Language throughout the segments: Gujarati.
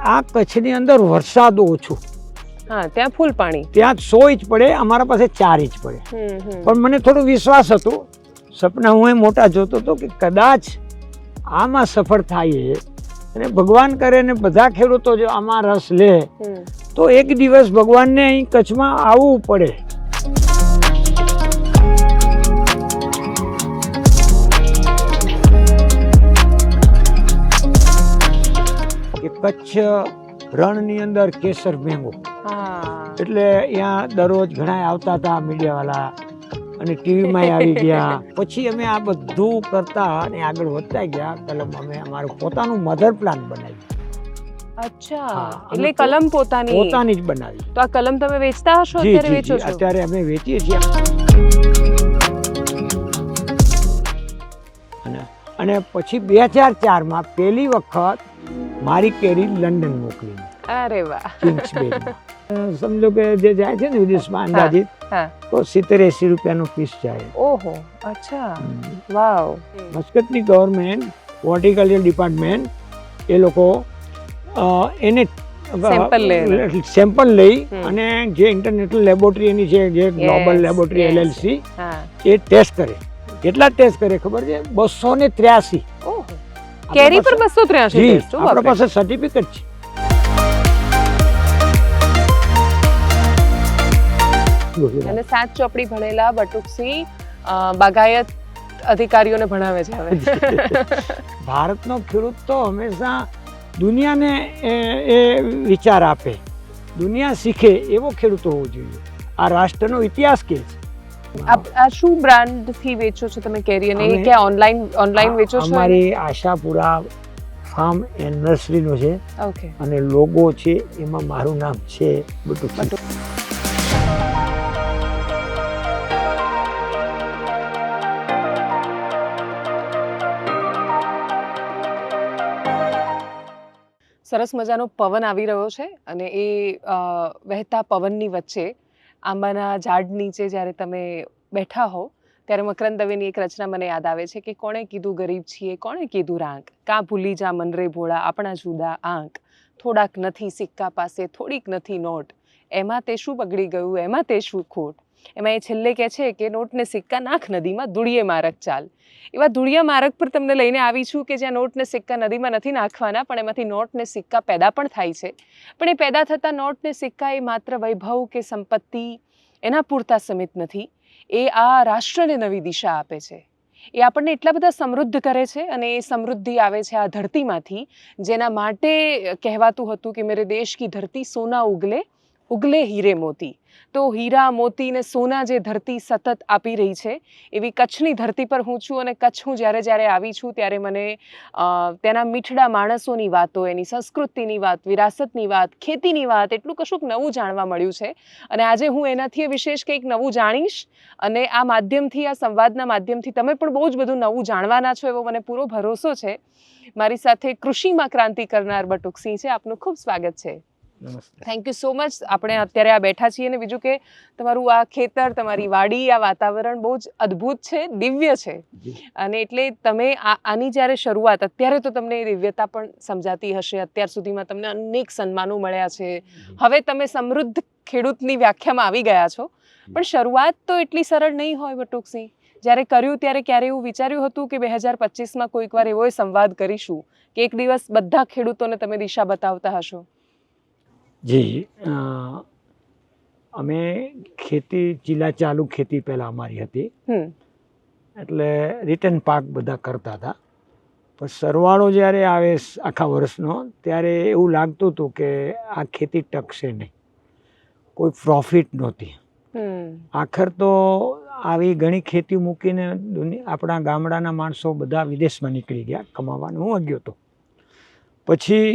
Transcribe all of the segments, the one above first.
આ કચ્છની અંદર વરસાદ ઓછો, હા ત્યાં ફૂલ પાણી, ત્યાં 100 ઇંચ પડે, અમારા પાસે 4 ઇંચ પડે. પણ મને થોડો વિશ્વાસ હતો, સપના હું એ મોટા જોતો હતો કે કદાચ આમાં સફળ થાય અને ભગવાન કરે ને બધા ખેડૂતો જો આમાં રસ લે તો એક દિવસ ભગવાનને અહીં કચ્છમાં આવવું પડે. કે કચ્છ રણની અંદર કેસર મેંગો, એટલે અહીંયા દરરોજ ઘણા આવતા હતા મીડિયાવાળા અને ટીવીમાં આવી ગયા. પછી અમે આ બધું કરતા અને આગળ વધતા ગયા. કલમ અમે અમારું પોતાનું મધર પ્લાન બનાવ્યું. અચ્છા, એટલે કલમ પોતાની જ બનાવી. તો આ કલમ તમે વેચતા હશો? અત્યારે વેચો છો? અત્યારે અમે વેચીએ છીએ. અને પછી 2004 માં પહેલી વખત મારી કેરી લંડન મોકલી. અરે વાહ. સમજો કે જે જાય છે ને વિદેશમાં અંદાજિત તો 70-80 રૂપિયાનો પીસ જાય. ઓહો, અચ્છા, વાવ. મસ્કતની ગવર્મેન્ટ હોર્ટિકલ્ચર ડિપાર્ટમેન્ટ એ લોકો એને સેમ્પલ લઈ અને જે ઇન્ટરનેશનલ લેબોરેટરી એની છે, જે ગ્લોબલ લેબોરેટરી LLC, એ ટેસ્ટ કરે. કેટલા ટેસ્ટ કરે ખબર છે? 283. કેરી પર 283 ટેસ્ટ. આપણા પાસે સર્ટિફિકેટ છે. અને 7 ચોપડી ભણેલા બટુકસિંહ બાગાયત અધિકારીઓને ભણાવે છે હવે. ભારતનો ખેડૂત તો હંમેશા દુનિયાને એ વિચાર આપે, દુનિયા શીખે એવો ખેડૂત હોવો જોઈએ. આ રાષ્ટ્રનો ઇતિહાસ કે છે. આ શું બ્રાન્ડ થી વેચો છો તમે કેરી? અને કે ઓનલાઈન વેચો છો? અમારી આશાપુરા ફાર્મ એન્ડ નર્સરી નો છે. ઓકે. અને લોગો છે એમાં મારું નામ છે બટુક. સરસ મજાનો પવન આવી રહ્યો છે અને એ વહેતા પવનની વચ્ચે આંબાના ઝાડ નીચે જ્યારે તમે બેઠા હો ત્યારે મકરંદ દવેની એક રચના મને યાદ આવે છે કે કોણે કીધું ગરીબ છીએ, કોણે કીધું રાંક, કાં ભૂલી જા મન રે ભોળા આપણા જુદા આંક, થોડાક નથી સિક્કા પાસે થોડીક નથી નોટ, એમાં તે શું બગડી ગયું એમાં તે શું ખોટ. એમાં એ છેલ્લે કહે છે કે નોટ ને સિક્કા નાખ નદીમાં ધૂળીએ મારક ચાલ. એવા ધૂળિયા માર્ગ પર તમને લઈને આવી છું કે જ્યાં નોટ ને સિક્કા નદીમાં નથી નાખવાના, પણ એમાંથી નોટ ને સિક્કા પેદા પણ થાય છે. પણ એ પેદા થતા નોટ ને સિક્કા એ માત્ર વૈભવ કે સંપત્તિ એના પૂરતા સીમિત નથી. એ આ રાષ્ટ્રને નવી દિશા આપે છે. એ આપણને એટલા બધા સમૃદ્ધ કરે છે અને એ સમૃદ્ધિ આવે છે આ ધરતીમાંથી, જેના માટે કહેવાતું હતું કે મેરે દેશ કી ધરતી સોના ઉગલે ઉગલે હીરે મોતી. તો હીરા મોતી ને સોના જે ધરતી સતત આપી રહી છે એવી કચ્છની ધરતી પર હું છું. અને કચ્છ હું જ્યારે આવી છું ત્યારે મને તેના મીઠડા માણસોની વાતો, એની સંસ્કૃતિની વાત, વિરાસતની વાત, ખેતીની વાત, એટલું કશુંક નવું જાણવા મળ્યું છે. અને આજે હું એનાથી વિશેષ કંઈક નવું જાણીશ અને આ માધ્યમથી, આ સંવાદના માધ્યમથી તમે પણ બહુ જ બધું નવું જાણવાના છો એવો મને પૂરો ભરોસો છે. મારી સાથે કૃષિમાં ક્રાંતિ કરનાર બટુકસિંહ છે. આપનું ખૂબ સ્વાગત છે. Thank you so much. આપણે અત્યારે આ બેઠા છીએ અને બીજું કે તમારું આ ખેતર, તમારી વાડી, આ વાતાવરણ બહુ જ અદ્ભુત છે, દિવ્ય છે. અને એટલે તમે આની જ્યારે શરૂઆત, અત્યારે તો તમને એ દિવ્યતા પણ સમજાતી હશે. અત્યાર સુધીમાં તમને અનેક સન્માનો મળ્યા છે. હવે તમે સમૃદ્ધ ખેડૂતની વ્યાખ્યામાં આવી ગયા છો. પણ શરૂઆત તો એટલી સરળ નહીં હોય બટુકસિંહ. જ્યારે કર્યું ત્યારે ક્યારે એવું વિચાર્યું હતું કે 2025માં કોઈક વાર એવો સંવાદ કરીશું કે એક દિવસ બધા ખેડૂતોને તમે દિશા બતાવતા હશો? જી, અમે ખેતી જિલ્લા ચાલુ ખેતી પહેલા અમારી હતી, એટલે રિટર્ન પાક બધા કરતા હતા. પણ સરવાળો જ્યારે આવે આખા વર્ષનો ત્યારે એવું લાગતું હતું કે આ ખેતી ટકશે નહીં, કોઈ પ્રોફિટ નહોતી. આખર તો આવી ઘણી ખેતી મૂકીને આપણા ગામડાના માણસો બધા વિદેશમાં નીકળી ગયા કમાવાનું. હું ગયો હતો. પછી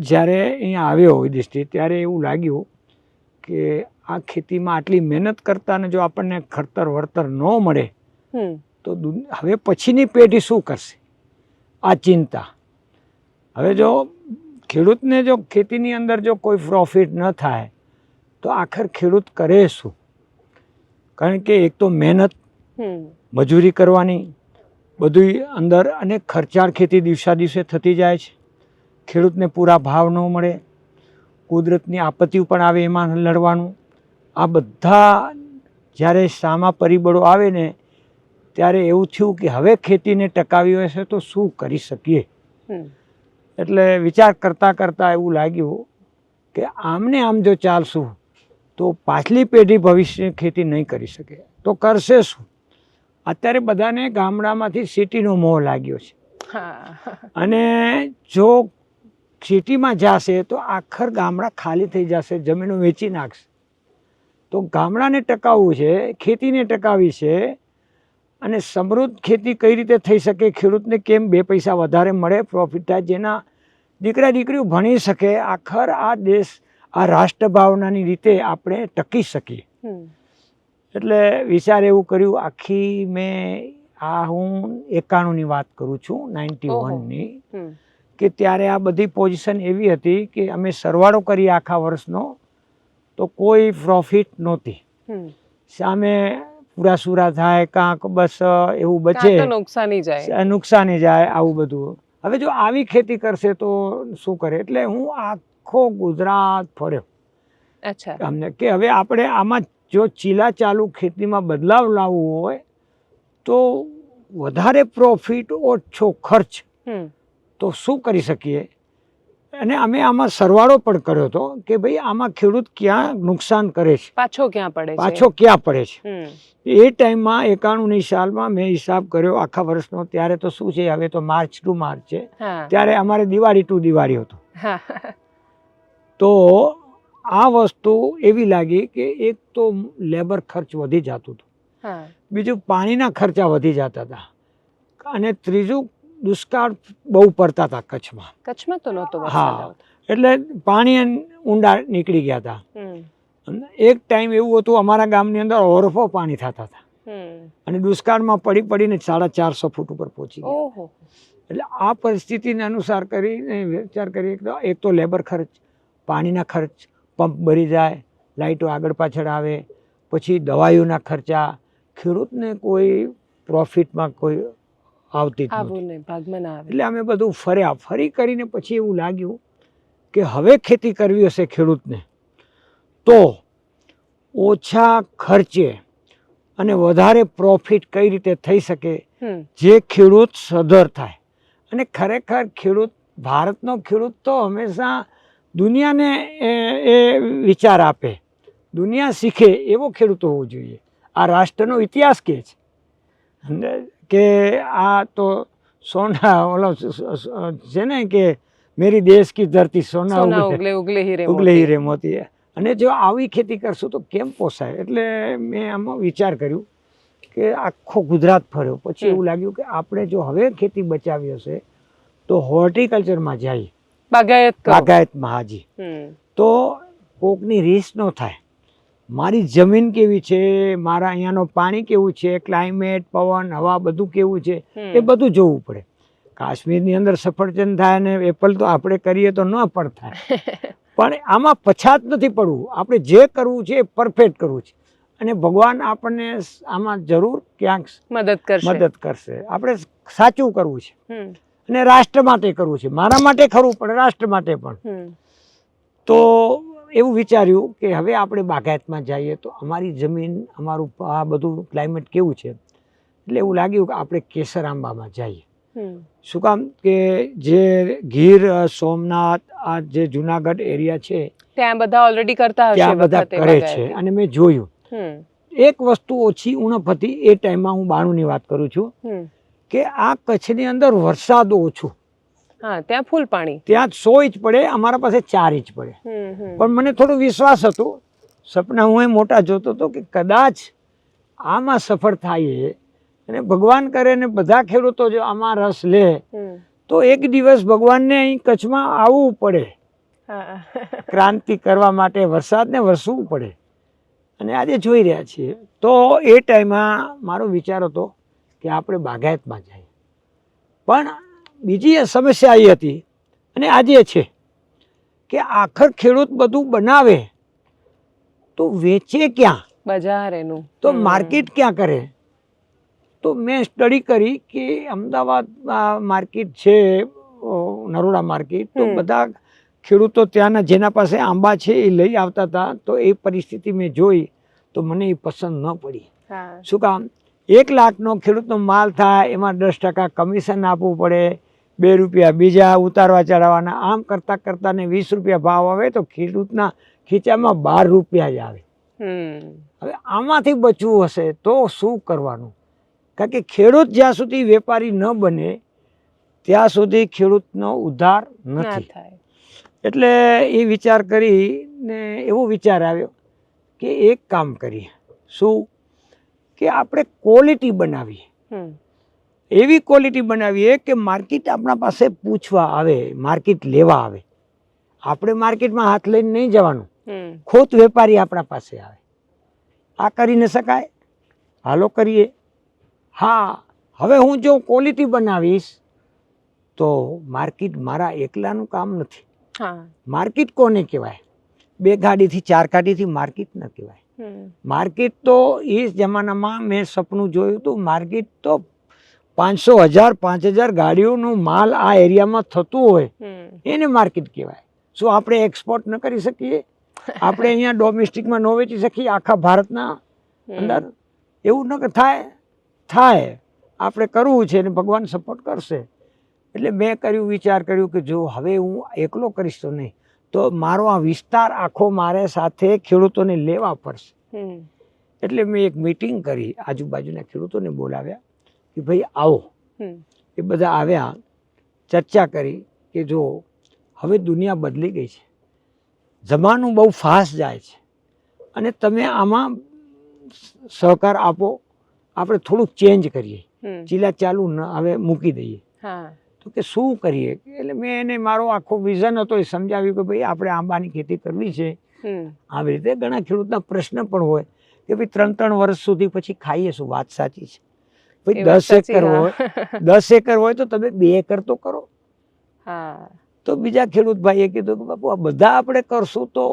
જ્યારે અહીંયા આવ્યો વિદેશથી ત્યારે એવું લાગ્યું કે આ ખેતીમાં આટલી મહેનત કરતા ને જો આપણને ખર્તર વળતર ન મળે તો હવે પછીની પેઢી શું કરશે? આ ચિંતા. હવે જો ખેડૂતને જો ખેતીની અંદર જો કોઈ પ્રોફિટ ન થાય તો આખર ખેડૂત કરે શું? કારણ કે એક તો મહેનત, મજૂરી કરવાની, બધું અંદર, અને ખર્ચાળ ખેતી દિવસે થતી જાય છે. ખેડૂતને પૂરા ભાવ ન મળે, કુદરતની આપત્તિઓ પણ આવે એમાં લડવાનું, આ બધા જ્યારે સામા પરિબળો આવે ને ત્યારે એવું થયું કે હવે ખેતીને ટકાવી હશે તો શું કરી શકીએ. એટલે વિચાર કરતાં કરતાં એવું લાગ્યું કે આમને આમ જો ચાલશું તો પાછલી પેઢી ભવિષ્ય ખેતી નહીં કરી શકે તો કરશે શું. અત્યારે બધાને ગામડામાંથી સિટીનો મોહ લાગ્યો છે, અને જો સિટીમાં જશે તો આખર ગામડા ખાલી થઈ જશે, જમીનો વેચી નાખશે. તો ગામડાને ટકાવવું છે, ખેતીને ટકાવી છે, અને સમૃદ્ધ ખેતી કઈ રીતે થઈ શકે, ખેડૂતને કેમ 2 પૈસા વધારે મળે, પ્રોફિટ થાય, જેના દીકરા દીકરીઓ ભણી શકે, આખર આ દેશ આ રાષ્ટ્રભાવનાની રીતે આપણે ટકી શકીએ. એટલે વિચાર એવું કર્યું. આખી મેં હું 91ની વાત કરું છું, 91ની, કે ત્યારે આ બધી પોઝિશન એવી હતી કે અમે સરવાળો કરીએ આખા વર્ષનો તો કોઈ પ્રોફિટ નહોતી, સામે પૂરા સુરા થાય, કાંક બસ એવું બચે, નુકસાની જાય, આવું બધું. હવે જો આવી ખેતી કરશે તો શું કરે. એટલે હું આખો ગુજરાત ફર્યો અમને કે હવે આપણે આમાં જો ચીલા ચાલુ ખેતીમાં બદલાવ લાવવો હોય તો વધારે પ્રોફિટ ઓછો ખર્ચ તો શું કરી શકીએ. અને અમે આમાં સરવાળો પણ કર્યો હતો કે ભાઈ આમાં ખેડૂત ક્યાં નુકસાન કરે છે, પાછો ક્યાં પડે છે. એ ટાઈમમાં 91ની સાલમાં મેં હિસાબ કર્યો આખા વર્ષનો. ત્યારે તો શું છે, હવે તો માર્ચ ટુ માર્ચ છે, ત્યારે અમારે દિવાળી ટુ દિવાળી હતો. તો આ વસ્તુ એવી લાગી કે એક તો લેબર ખર્ચ વધી જતું હતું, બીજું પાણીના ખર્ચા વધી જતા હતા, અને ત્રીજું દુષ્કાળ બહુ પડતા હતા કચ્છમાં તો નહોતો. હા, એટલે પાણી ઊંડા નીકળી ગયા હતા. એક ટાઈમ એવું હતું અમારા ગામની અંદર ઓવરફ્લો પાણી થતા હતા, અને દુષ્કાળમાં પડીને 450 ફૂટ ઉપર પહોંચી ગયા. એટલે આ પરિસ્થિતિને અનુસાર કરીને વિચાર કરીએ કે એક તો લેબર ખર્ચ, પાણીના ખર્ચ, પંપ ભરી જાય, લાઇટો આગળ પાછળ આવે, પછી દવાઈઓના ખર્ચા, ખેડૂતને કોઈ પ્રોફિટમાં કોઈ આવતી જ નથી. એટલે અમે બધું ફરી કરીને પછી એવું લાગ્યું કે હવે ખેતી કરવી હશે ખેડૂતને તો ઓછા ખર્ચે અને વધારે પ્રોફિટ કઈ રીતે થઈ શકે, જે ખેડૂત સધર થાય. અને ખરેખર ખેડૂત, ભારતનો ખેડૂત તો હંમેશા દુનિયાને એ વિચાર આપે, દુનિયા શીખે એવો ખેડૂત હોવો જોઈએ. આ રાષ્ટ્રનો ઇતિહાસ કહે છે કે આ તો સોના ઓલો છે ને કે મેરી દેશ કી ધરતી સોના ઉગલે હીરે મોતી. અને જો આવી ખેતી કરશું તો કેમ પોસાય. એટલે મેં આમાં વિચાર કર્યું કે આખો ગુજરાત ફર્યો. પછી એવું લાગ્યું કે આપણે જો હવે ખેતી બચાવી હશે તો હોર્ટિકલ્ચરમાં જઈએ, બાગાયતમાં. હાજી, તો કોકની રીસ ન થાય. મારી જમીન કેવી છે, મારા અહીંયાનો પાણી કેવું છે, ક્લાઇમેટ, પવન, હવા બધું કેવું છે, એ બધું જોવું પડે. કાશ્મીરની અંદર સફરજન થાય ને એપલ તો આપણે કરીએ તો ન પણ થાય, પણ આમાં પછાત નથી પડવું. આપણે જે કરવું છે એ પરફેક્ટ કરવું છે, અને ભગવાન આપણને આમાં જરૂર ક્યાંક મદદ કરશે. આપણે સાચું કરવું છે, અને રાષ્ટ્ર માટે કરવું છે. મારા માટે ખરું પણ રાષ્ટ્ર માટે પણ. તો એવું વિચાર્યું કે હવે આપણે બાગાયતમાં જઈએ તો અમારી જમીન, અમારું આ બધું ક્લાઇમેટ કેવું છે. એટલે એવું લાગ્યું કે આપણે કેસર આંબામાં જઈએ. શું કામ કે જે ગીર, સોમનાથ, આ જે જુનાગઢ એરિયા છે ત્યાં બધા ઓલરેડી કરતા હશે, ત્યાં બધા કરે છે. અને મેં જોયું એક વસ્તુ ઓછી ઉણપ હતી એ ટાઈમમાં. હું 92ની વાત કરું છું કે આ કચ્છની અંદર વરસાદ ઓછું, ત્યાં ફૂલ પાણી, ત્યાં 100 ઇંચ પડે, અમારા પાસે 4 ઇંચ પડે. પણ મને થોડો વિશ્વાસ હતો, સપના હું મોટા જોતો હતો કે કદાચ આમાં સફળ થાય, અને ભગવાન કરે ને બધા ખેડૂતો જો આમાં રસ લે તો એક દિવસ ભગવાનને અહીં કચ્છમાં આવવું પડે, ક્રાંતિ કરવા માટે વરસાદને વરસવું પડે. અને આજે જોઈ રહ્યા છીએ. તો એ ટાઈમમાં મારો વિચાર હતો કે આપણે બાગાયતમાં જઈએ. પણ બીજી સમસ્યા એ હતી, અને આજે છે, કે આખર ખેડૂત બધું બનાવે તો વેચે ક્યાં, બજાર એનું તો માર્કેટ ક્યાં કરે. તો મેં સ્ટડી કરી કે અમદાવાદ માર્કેટ છે, નરોડા માર્કેટ, તો હમ. બધા ખેડૂતો ત્યાંના જેના પાસે આંબા છે એ લઈ આવતા હતા. તો એ પરિસ્થિતિ મેં જોઈ તો મને એ પસંદ ન પડી. હા. શું કામ? 1 લાખનો ખેડૂતનો માલ થાય, એમાં 10% કમિશન આપવું પડે, 2 રૂપિયા બીજા ઉતારવા ચડાવવાના, આમ કરતાં કરતાં ને 20 રૂપિયા ભાવ આવે તો ખેડૂતના ખીચામાં 12 રૂપિયા જ આવે. હવે આમાંથી બચવું હશે તો શું કરવાનું? કારણ કે ખેડૂત જ્યાં સુધી વેપારી ન બને ત્યાં સુધી ખેડૂતનો ઉદ્ધાર ના નથી. થાય. એટલે એ વિચાર કરીને એવો વિચાર આવ્યો કે એક કામ કરીએ. શું? કે આપણે ક્વોલિટી બનાવીએ. એવી ક્વોલિટી બનાવીએ કે માર્કેટ આપણા પાસે પૂછવા આવે, માર્કેટ લેવા આવે. આપણે માર્કેટમાં હાથ લઈને નહીં જવાનું, ખુદ વેપારી આપણા પાસે આવે. આ કરી ન શકાય? હાલો કરીએ. હા, હવે હું જો ક્વોલિટી બનાવીશ તો માર્કેટ મારા એકલાનું કામ નથી. માર્કેટ કોને કહેવાય? 2 ગાડીથી 4 ગાડીથી માર્કેટ ન કહેવાય. માર્કેટ તો એ જમાનામાં મેં સપનું જોયું હતું, માર્કેટ તો 500, 1000, 5000 ગાડીઓનું માલ આ એરિયામાં થતું હોય એને માર્કેટ કહેવાય. શું આપણે એક્સપોર્ટ ન કરી શકીએ? આપણે અહીંયા ડોમેસ્ટિકમાં ન વેચી શકીએ આખા ભારતના અંદર? એવું ન થાય. આપણે કરવું છે ને ભગવાન સપોર્ટ કરશે. એટલે મેં વિચાર કર્યું કે જો હવે હું એકલો કરીશ તો નહીં, તો મારો આ વિસ્તાર આખો મારે સાથે ખેડૂતોને લેવા પડશે. એટલે મેં એક મીટિંગ કરી, આજુબાજુના ખેડૂતોને બોલાવ્યા કે ભાઈ આવો. એ બધા આવ્યા, ચર્ચા કરી કે જો હવે દુનિયા બદલી ગઈ છે, જમાનું બહુ ફાસ્ટ જાય છે અને તમે આમાં સહકાર આપો, આપણે થોડુંક ચેન્જ કરીએ, ચીલા ચાલુ ન હવે મૂકી દઈએ. તો કે શું કરીએ? એટલે મેં એને મારો આખો વિઝન હતો એ સમજાવ્યું કે ભાઈ આપણે આંબાની ખેતી કરવી છે. આવી રીતે ઘણા ખેડૂતના પ્રશ્ન પણ હોય કે ભાઈ 3-3 વર્ષ સુધી પછી ખાઈએ શું? વાત સાચી છે. ભાઈ 10 એકર હોય, 10 એકર હોય તો તમે 2 એકર તો કરો. તો બીજા ખેડૂત ભાઈએ કીધું કે બાપુ આ બધા આપણે કરશું તો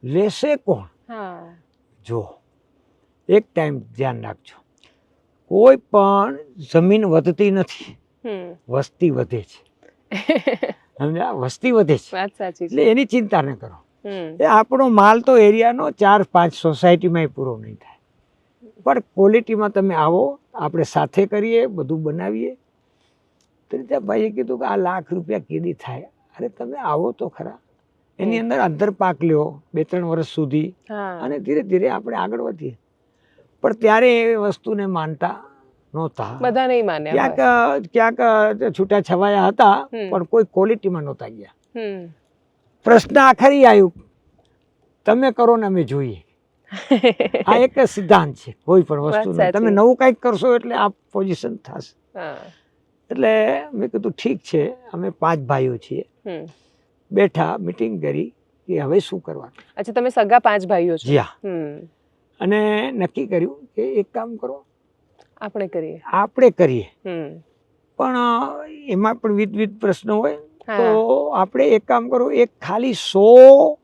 લેશે કોણ? જો એક ટાઈમ ધ્યાન રાખજો, કોઈ પણ જમીન વધતી નથી, વસ્તી વધે છે. સમજ્યા? વસ્તી વધે છે એટલે એની ચિંતા ન કરો. એ આપણો માલ તો એરિયાનો 4-5 સોસાયટીમાં પૂરો નહીં થાય, પણ ક્વોલિટીમાં તમે આવો, આપણે સાથે કરીએ, બધું બનાવીએ. તો ત્યાં ભાઈએ કીધું કે આ લાખ રૂપિયા કેદી થાય? અરે તમે આવો તો ખરા, એની અંદર અંતર પાક લ્યો 2-3 વર્ષ સુધી અને ધીરે ધીરે આપણે આગળ વધીએ. પણ ત્યારે એ વસ્તુને માનતા નહોતા, બધા નહીં માન્યા. ક્યાંક છૂટા છવાયા હતા પણ કોઈ ક્વોલિટીમાં નહોતા ગયા. પ્રશ્ન આખરી આવ્યું, તમે કરો ને અમે જોઈએ. આ એક સિદ્ધાંત છે કોઈ પણ વસ્તુનો, તમે નવું કંઈક કરશો એટલે આ પોઝિશન થશે. એટલે મેં કીધું ઠીક છે, અમે 5 ભાઈઓ છીએ. બેઠા, મીટિંગ કરી કે હવે શું કરવાનું. અચ્છા, તમે સગા 5 ભાઈઓ છો? જી હા. અને નક્કી કર્યું કે એક કામ કરો, આપણે કરીએ. પણ એમાં પણ વિવિધ પ્રશ્નો હોય. તો આપણે એક કામ કરો, એક ખાલી 100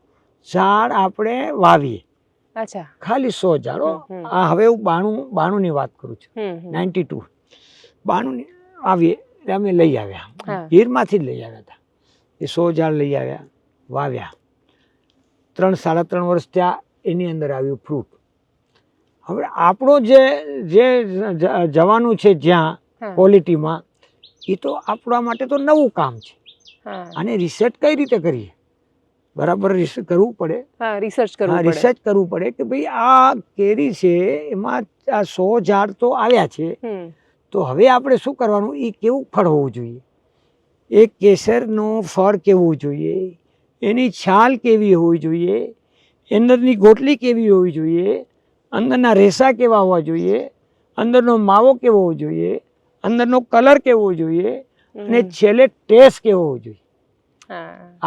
ઝાડ આપણે વાવીએ. ખાલી 100 ઝાડ. આ હવે હું 92 ની વાત કરું છું, 92 92 આવીએ. અમે લઈ આવ્યા, ગીરમાંથી જ લઈ આવ્યા હતા. એ 100 ઝાડ લઈ આવ્યા, વાવ્યા. 3-3.5 વર્ષ ત્યાં એની અંદર આવ્યું ફ્રૂટ. હવે આપણો જે જવાનું છે જ્યાં ક્વોલિટીમાં, એ તો આપણા માટે તો નવું કામ છે. અને રિસર્ચ કઈ રીતે કરીએ? બરાબર રિસર્ચ કરવું પડે. રિસર્ચ કરવું પડે કે ભાઈ આ કેરી છે એમાં આ 100 ઝાડ તો આવ્યા છે, તો હવે આપણે શું કરવાનું? એ કેવું ફળ હોવું જોઈએ, એ કેસરનું ફળ કેવું જોઈએ, એની છાલ કેવી હોવી જોઈએ, અંદરની ગોટલી કેવી હોવી જોઈએ, અંદરના રેસા કેવા હોવા જોઈએ, અંદરનો માવો કેવો હોવો જોઈએ, અંદરનો કલર કેવો જોઈએ અને છેલ્લે ટેસ્ટ કેવો હોવો જોઈએ.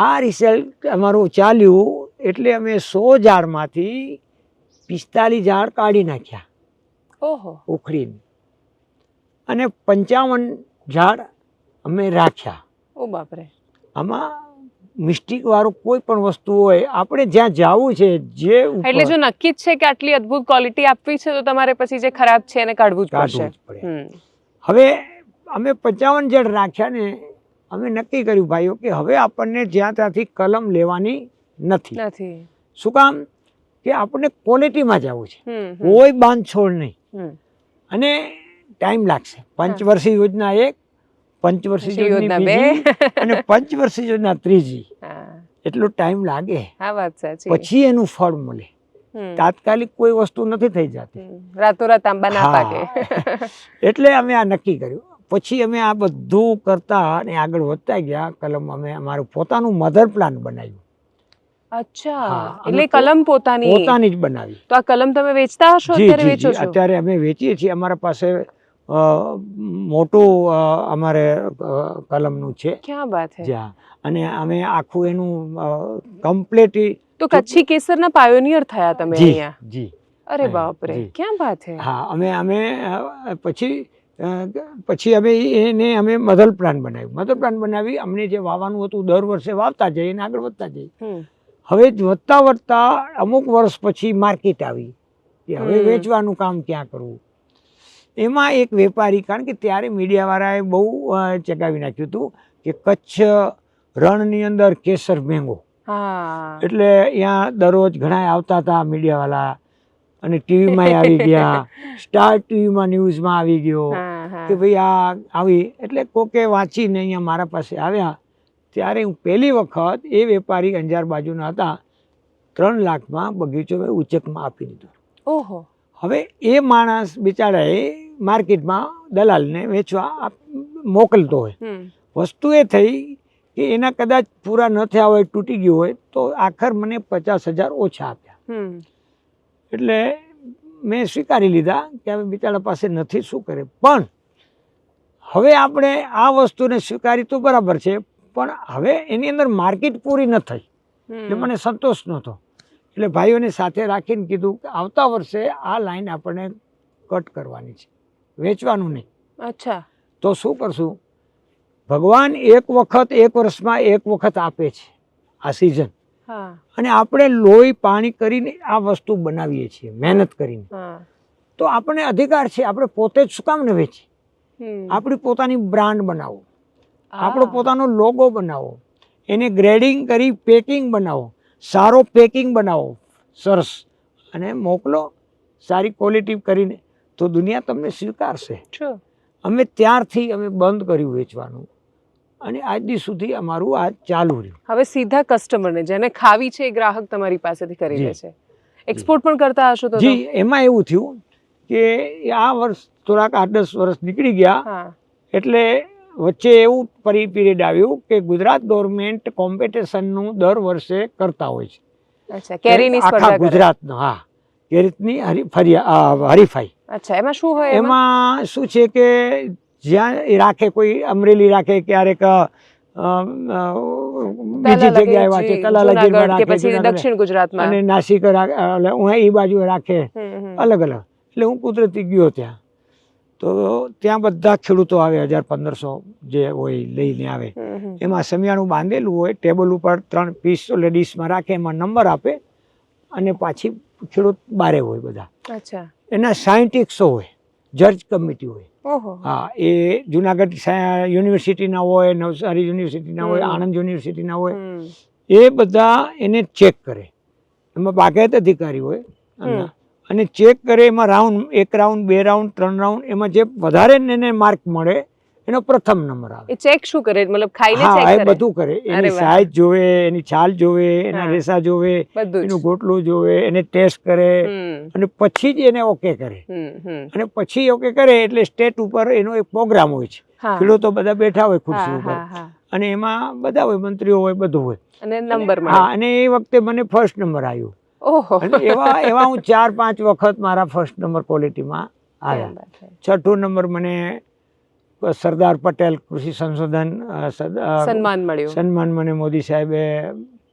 આ રિઝલ્ટ અમારું ચાલ્યું. એટલે અમે 100 ઝાડમાંથી 45 ઝાડ કાઢી નાખ્યા ઉખડીને, અને 55 ઝાડ અમે રાખ્યા. આમાં મિસ્ટેક વાળું કોઈ પણ વસ્તુ હોય, આપણે જ્યાં જવું છે જે એટલે જો નક્કી જ છે કે આટલી અદ્ભુત ક્વોલિટી આપવી છે તો તમારે પછી જે ખરાબ છે એને કાઢવું જ પડશે. હવે અમે 55 ઝાડ રાખ્યા ને અમે નક્કી કર્યું ભાઈઓ કે હવે આપણને જ્યાં ત્યાંથી કલમ લેવાની નથી. શું કામ કે આપણને ક્વોલિટીમાં જવું છે, કોઈ બાંધછોડ નહીં. અને ટાઈમ લાગશે. પંચવર્ષીય યોજના 1, પંચવર્ષીય યોજના 2 અને પંચવર્ષીય યોજના 3 એટલો ટાઈમ લાગે, પછી એનું ફળ મળે. તાત્કાલિક કોઈ વસ્તુ નથી થઈ જતી, રાતોરાત આંબા ના પાકે. એટલે અમે આ નક્કી કર્યું. પછી અમે આ બધું કરતા અને આગળ વધતા ગયા. કલમ અમે અમારું પોતાનું મધર પ્લાન્ટ બનાવ્યું. અચ્છા, એટલે કલમ પોતાની જ બનાવી. તો આ કલમ તમે વેચતા હશો? અત્યારે વેચો છો? અત્યારે અમે વેચીએ છીએ. અમારા પાસે મોટું અમારે કલમનું છે. ક્યાં વાત છે. જ્યાં અને અમે આખું એનું કમ્પ્લીટ. તો કચ્છી કેસરના પાયોનિયર થયા તમે અહીંયા? જી. અરે બાપ રે, ક્યાં વાત છે. હા, અમે પછી અમે મધર પ્લાન્ટ બનાવ્યું. મધર પ્લાન્ટ બનાવી અમને જે વાવવાનું હતું દર વર્ષે વાવતા જઈએ અને આગળ વધતા જઈએ. હવે વધતા વધતા અમુક વર્ષ પછી માર્કેટ આવી કે હવે વેચવાનું કામ ક્યાં કરવું. એમાં એક વેપારી, કારણ કે ત્યારે મીડિયાવાળાએ બહુ ચગાવી નાખ્યું હતું કે કચ્છ રણની અંદર કેસર મેંગો, એટલે ત્યાં દરરોજ ઘણા આવતા હતા મીડિયાવાળા. અને ટીવીમાં આવી ગયા, સ્ટાર ટીવીમાં ન્યૂઝમાં આવી ગયો કે ભાઈ આ આવી. એટલે કોકે વાંચીને અહીંયા મારા પાસે આવ્યા. ત્યારે હું પહેલી વખત એ વેપારી અંજાર બાજુના હતા, 3 લાખમાં બગીચો ઉચકમાં આપી દીધો. ઓહો. હવે એ માણસ બિચારાએ માર્કેટમાં દલાલને વેચવા મોકલતો હોય. વસ્તુ એ થઈ કે એના કદાચ પૂરા ન થયા હોય, તૂટી ગયું હોય, તો આખર મને 50,000 ઓછા આપ્યા. એટલે મેં સ્વીકારી લીધા કે હવે બિચારા પાસે નથી, શું કરે. પણ હવે આપણે આ વસ્તુને સ્વીકારી તો બરાબર છે, પણ હવે એની અંદર માર્કેટ પૂરી ન થઈ એટલે મને સંતોષ નહોતો. એટલે ભાઈઓને સાથે રાખીને કીધું કે આવતા વર્ષે આ લાઈન આપણને કટ કરવાની છે, વેચવાનું નહીં. અચ્છા. તો શું કરશું? ભગવાન એક વર્ષમાં એક વખત આપે છે આ સિઝન. અને આપણે લોહી પાણી કરીને આ વસ્તુ બનાવીએ છીએ, મહેનત કરીને. તો આપણને અધિકાર છે, આપણે પોતે જ શું કામ ન વેચીએ? આપણી પોતાની બ્રાન્ડ બનાવો, આપણો પોતાનો લોગો બનાવો, એને ગ્રેડિંગ કરી પેકિંગ બનાવો, સારો પેકિંગ બનાવો, સરસ, અને મોકલો સારી ક્વોલિટી કરીને, તો દુનિયા તમને સ્વીકારશે. અમે ત્યારથી અમે બંધ કર્યું વેચવાનું અને આજ દી સુધી અમારું આ ચાલુ રહ્યું. હવે સીધા કસ્ટમરને જેને ખાવી છે એ ગ્રાહક તમારી પાસેથી કરી લે છે. એક્સપોર્ટ પણ કરતા હશો તો? જી, એમાં એવું થયું કે આ વર્ષ થોડાક 8-10 વર્ષ નીકળી ગયા, એટલે વચ્ચે એવું પીરિયડ આવ્યું કે ગુજરાત ગવર્મેન્ટ કોમ્પિટિશનનું દર વર્ષે કરતા હોય છે. અચ્છા, કેરીની સ્પર્ધા આખા ગુજરાતનો. હા, કેરીની હરીફાઈ. અચ્છા, એમાં શું હોય? એમાં શું છે કે જ્યાં એ રાખે, કોઈ અમરેલી રાખે, ક્યારેક બીજી જગ્યાએ રાખે, તલાલાગીરમાં રાખે, દક્ષિણ ગુજરાતમાં, અને નાસિક એ બાજુ રાખે, અલગ અલગ. એટલે હું કુદરતી ગયો ત્યાં, તો ત્યાં બધા ખેડૂતો આવે, 1000-1500 જે હોય લઈને આવે. એમાં સમિયાણું બાંધેલું હોય, ટેબલ ઉપર 3 પીસ લેડીઝમાં રાખે, એમાં નંબર આપે અને પાછી ખેડૂત બારે હોય બધા. અચ્છા. એના સાયન્ટિસ્ટો હોય, જજ કમિટી હોય. હા, એ જુનાગઢ યુનિવર્સિટીના હોય, નવસારી યુનિવર્સિટીના હોય, આણંદ યુનિવર્સિટીના હોય. એ બધા એને ચેક કરે. એમાં બાગાયત અધિકારી હોય અને ચેક કરે. એમાં રાઉન્ડ, 1 રાઉન્ડ, 2 રાઉન્ડ, 3 રાઉન્ડ, એમાં જે વધારે એને માર્ક મળે એનો પ્રથમ નંબર આવે. એ ચેક શું કરે? મતલબ ખાઈને ચેક કરે? હા, એ બધું કરે. એની સાઈઝ જોવે, એની છાલ જોવે, એના રેસા જોવે, એનું ગોટલું જોવે, એને ટેસ્ટ કરે અને પછી જ એને ઓકે કરે. અને પછી ઓકે કરે એટલે સ્ટેટ ઉપર એનો એક પ્રોગ્રામ હોય છે. ખેડૂતો બધા બેઠા હોય ખુરશી ઉપર અને એમાં બધા હોય, મંત્રીઓ હોય, બધું હોય અને નંબર મળે. હા, અને એ વખતે મને ફર્સ્ટ નંબર આવ્યો. અને એવા હું 4-5 વખત મારા ફર્સ્ટ નંબર ક્વોલિટીમાં આવ્યા. 6થો નંબર મને સરદાર પટેલ કૃષિ સંશોધન સન્માન મળ્યું. સન્માન મને મોદી સાહેબે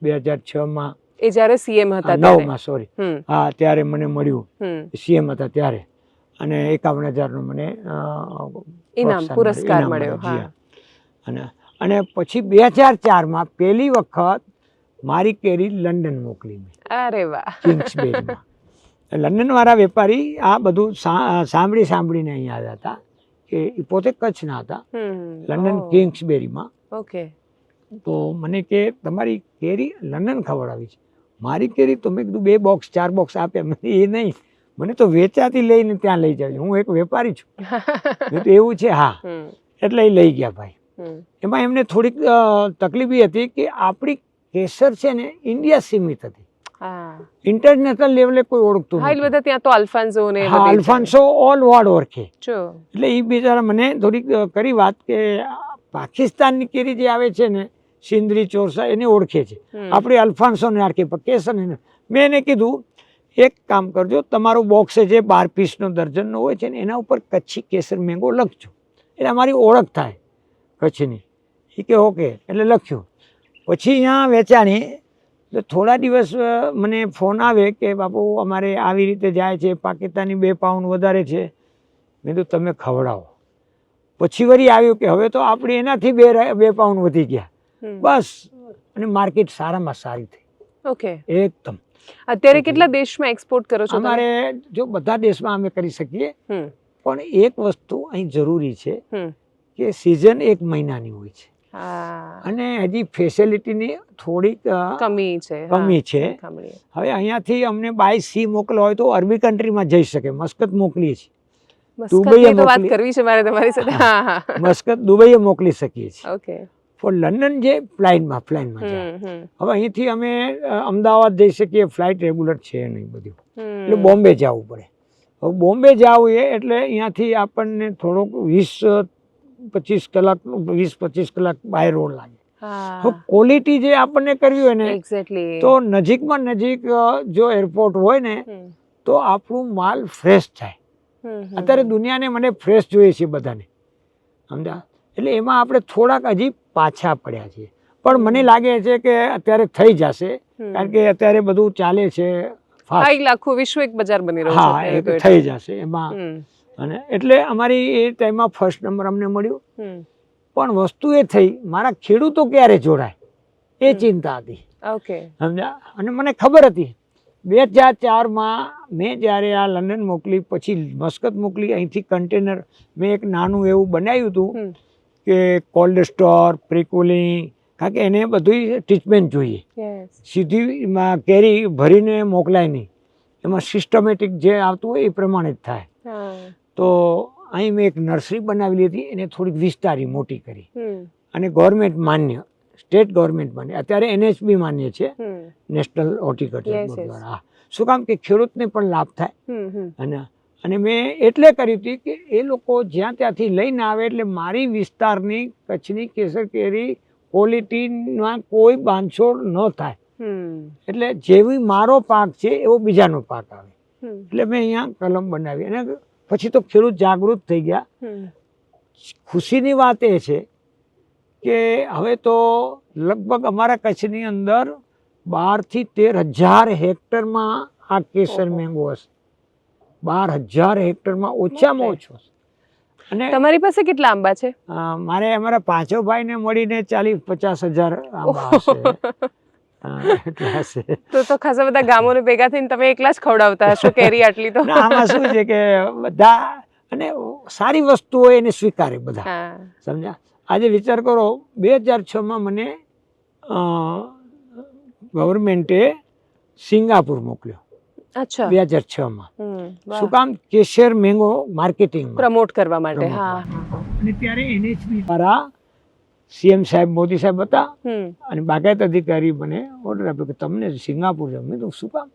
2006માં, એ જ્યારે સીએમ હતા 9માં, સોરી, હા, ત્યારે મને મળ્યું. સીએમ હતા ત્યારે. અને 51,000નો મને ઇનામ, પુરસ્કાર મળ્યો. અને પછી 2004માં પહેલી વખત મારી કેરી લંડન મોકલી. અરે વાહ. કિંગ્સબેરીમાં. લંડન વાળા વેપારી આ બધું સાંભળીને અહીંયા આવ્યા હતા, કે એ પોતે કચ્છના હતા, લંડન કિંગ્સબેરીમાં. ઓકે. તો મને કે તમારી કેરી લંડન ખવડાવી છે. મારી કેરી તો મેં કીધું 2 બોક્સ 4 બોક્સ આપ્યા. મને એ નહીં, મને તો વેચાતી લઈને ત્યાં લઈ જાય. હું એક વેપારી છું. મેં તો એવું છે? હા. એટલે એ લઈ ગયા ભાઈ. એમાં એમને થોડીક તકલીફ એ હતી કે આપણી કેસર છે ને ઇન્ડિયા સીમિત હતી, ઇન્ટરનેશનલ લેવલે કોઈ ઓળખતું હા, એટલે બધા ત્યાં તો અલ્ફાન્સો ને હા, અલ્ફાન્સો ઓલ વર્લ્ડ ઓળખે. જો એટલે એ બિચારા મને થોડીક કરી વાત કે પાકિસ્તાનની કેરી જે આવે છે ને સિંદરી ચોરસા એને ઓળખે છે, આપણે અલ્ફાન્સો ને ઓળખે પણ કેસર ને. મેં એને કીધું એક કામ કરજો, તમારું બોક્સ જે 12 પીસનો દર્જનનો હોય છે ને એના ઉપર કચ્છી કેસર મેંગો લખજો, એટલે અમારી ઓળખ થાય કચ્છની. એ કે ઓકે, એટલે લખ્યું. પછી અહીંયા વેચાણી થોડા દિવસ મને ફોન આવે કે બાપુ અમારે આવી રીતે જાય છે, પાકિસ્તાની 2 પાઉન્ડ વધારે છે. મેં કીધું તમે ખવડાવો. પછી વળી આવ્યું કે હવે તો આપણી એનાથી 2 પાઉન્ડ વધી ગયા. બસ, અને માર્કેટ સારામાં સારી થઈ. ઓકે. એકદમ. અત્યારે કેટલા દેશમાં એક્સપોર્ટ કરો છો? અમારે જો બધા દેશમાં અમે કરી શકીએ, પણ એક વસ્તુ અહીં જરૂરી છે કે સિઝન 1 મહિનાની હોય છે અને હજી ફેસિલિટીની થોડીક કમી છે. હવે અહીંયાથી અમને બાય સી મોકલવા હોય તો અરબી કન્ટ્રીમાં જઈ શકે, મસ્કત મોકલીએ છીએ, મસ્કત દુબઈએ મોકલી શકીએ છીએ. ફોર લંડન જે પ્લેનમાં જાય. હવે અહીંથી અમે અમદાવાદ જઈ શકીએ, ફ્લાઇટ રેગ્યુલર છે નહીં બધું, એટલે બોમ્બે જવું પડે. હવે બોમ્બે જવું એટલે અહીંયાથી આપણને થોડોક 20-25 કલાક બાય રોડ લાગે. ક્વોલિટી જે આપણને કરવી હોય ને તો નજીકમાં નજીક જો એરપોર્ટ હોય ને તો આપણું માલ ફ્રેશ થાય. અત્યારે દુનિયાને મને ફ્રેશ જોઈએ છે બધાને, સમજા? એટલે એમાં આપણે થોડાક હજી પાછા પડ્યા છીએ, પણ મને લાગે છે કે અત્યારે થઈ જશે, કારણ કે અત્યારે બધું ચાલે છે આખું વિશ્વ એક બજાર બની રહ્યું છે. હા, થઈ જશે એમાં. અને એટલે અમારી એ ટાઈમમાં ફર્સ્ટ નંબર અમને મળ્યું. પણ વસ્તુ એ થઈ, મારા ખેડૂતો ક્યારે જોડાય એ ચિંતા હતી, સમજ્યા? અને મને ખબર હતી 2004માં મેં જ્યારે આ લંડન મોકલી, પછી મસ્કત મોકલી, અહીંથી કન્ટેનર મેં એક નાનું એવું બનાવ્યું હતું કે કોલ્ડ સ્ટોર, પ્રીકુલિંગ, કારણ કે એને બધું ટ્રીટમેન્ટ જોઈએ. સીધી કેરી ભરીને મોકલાય નહીં, એમાં સિસ્ટમેટિક જે આવતું હોય એ પ્રમાણે જ થાય. તો અહીં મેં એક નર્સરી બનાવેલી હતી, એને થોડીક વિસ્તારી મોટી કરી અને ગવર્મેન્ટ માન્ય, સ્ટેટ ગવર્મેન્ટ માન્ય, અત્યારે NHB માન્ય છે, નેશનલ હોર્ટિકલ્ચર બોર્ડ દ્વારા. શું કામ કે ખેડૂતને પણ લાભ થાય. અને મેં એટલે કરી હતી કે એ લોકો જ્યાં ત્યાંથી લઈને આવે, એટલે મારી વિસ્તારની કચ્છની કેસર કેરી ક્વોલિટીમાં કોઈ બાંધછોડ ન થાય, એટલે જેવી મારો પાક છે એવો બીજાનો પાક આવે. એટલે મેં અહીંયા કલમ બનાવી અને પછી તો ખેડૂત જાગૃત થઈ ગયા. ખુશીની વાત એ છે કે હવે તો લગભગ અમારા કચ્છની અંદર 12 થી 13,000 હેક્ટરમાં આ કેસર મેંગો હશે. 12,000 હેક્ટરમાં ઓછામાં ઓછો. અને તમારી પાસે કેટલા આંબા છે? મારે અમારા 5 ભાઈને મળીને 40-50 હજાર આંબા હશે. તો ખાસા બધા ગામોને ભેગા થઈને તમે એકલા જ ખવડાવતા હશો કેરી આટલી? તો આમાં શું છે કે બધા, અને સારી વસ્તુ હોય એને સ્વીકારે બધા, સમજ્યા? આજે વિચાર કરો, 2006માં મને ગવર્મેન્ટે સિંગાપુર મોકલ્યો. 2006માં. શું કામ? કેસર મેંગો માર્કેટિંગ પ્રમોટ કરવા માટે. અને ત્યારે NHB દ્વારા CM સાહેબ, મોદી સાહેબ હતા, અને બાગાયત અધિકારી મને ઓર્ડર આપ્યો કે તમને સિંગાપુર જાવ. મેં કીધું શું કામ?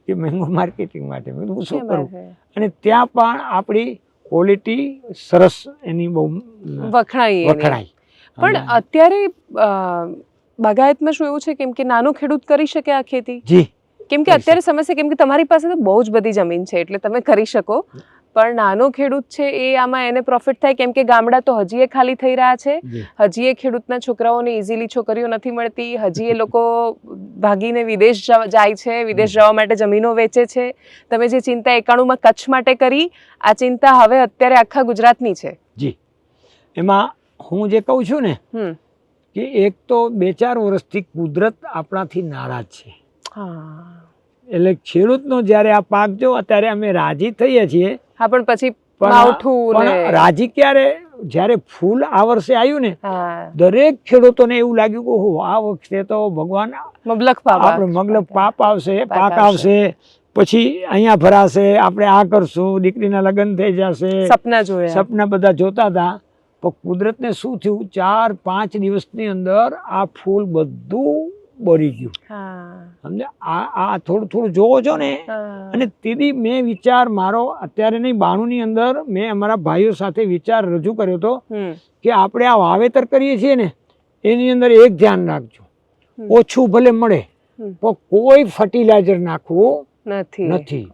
કે મેંગો માર્કેટિંગ માટે. મેં કીધું શું કરું? અને ત્યાં પણ આપણી ક્વોલિટી સરસ, એની બહુ વખણાઈ. પણ અત્યારે બાગાયતમાં શું એવું છે કેમ કે નાનો ખેડૂત કરી શકે આ ખેતી? જી. કેમ કે અત્યારે સમસ્યા, કેમ કે તમારી પાસે તો બહુ જ બધી જમીન છે એટલે તમે કરી શકો, પણ નાનો ખેડૂત છે એ આમાં એને પ્રોફિટ થાય, કેમ કે ગામડા તો હજી એ ખાલી થઈ રહ્યા છે, હજી એ ખેડૂતના છોકરાઓને ઇઝીલી છોકરીઓ નથી મળતી, હજી એ લોકો ભાગીને વિદેશ જાય છે, વિદેશ જવા માટે જમીનો વેચે છે. તમે જે ચિંતા 91માં કચ્છ માટે કરી, આ ચિંતા હવે અત્યારે આખા ગુજરાતની છે. જી. એમાં હું જે કહું છું ને કે એક તો 2-4 વર્ષથી કુદરત આપણાથી નારાજ છે. એટલે ખેડૂતનો જ્યારે આ પાક જો અત્યારે અમે રાજી થઈએ છીએ. હા, પણ પછી રાજી ક્યારે જ્યારે ફૂલ આ વર્ષે આવ્યું ને હા દરેક ખેડૂતોને એવું લાગ્યું કે ઓહો આ વખતે તો ભગવાન મબલખ પાક આપણે મગલક પાક આવશે પાક પાક આવશે પછી અહીંયા ભરાશે આપણે આ કરશું દીકરીના લગ્ન થઈ જશે સપના જોયા સપના બધા જોતા હતા પણ કુદરતને શું થયું 4-5 દિવસની અંદર આ ફૂલ બધું બળી ગયું હા સમજે આ થોડું થોડું જોવો છો ને અને તેથી મેં વિચાર મારો અત્યારે નહીં 92 ની અંદર મેં અમારા ભાઈઓ સાથે વિચાર રજૂ કર્યો હતો કે આપણે આ વાવેતર કરીએ છીએ ને એની અંદર એક ધ્યાન રાખજો ઓછું ભલે મળે પણ કોઈ ફર્ટિલાઇઝર નાખવું નથી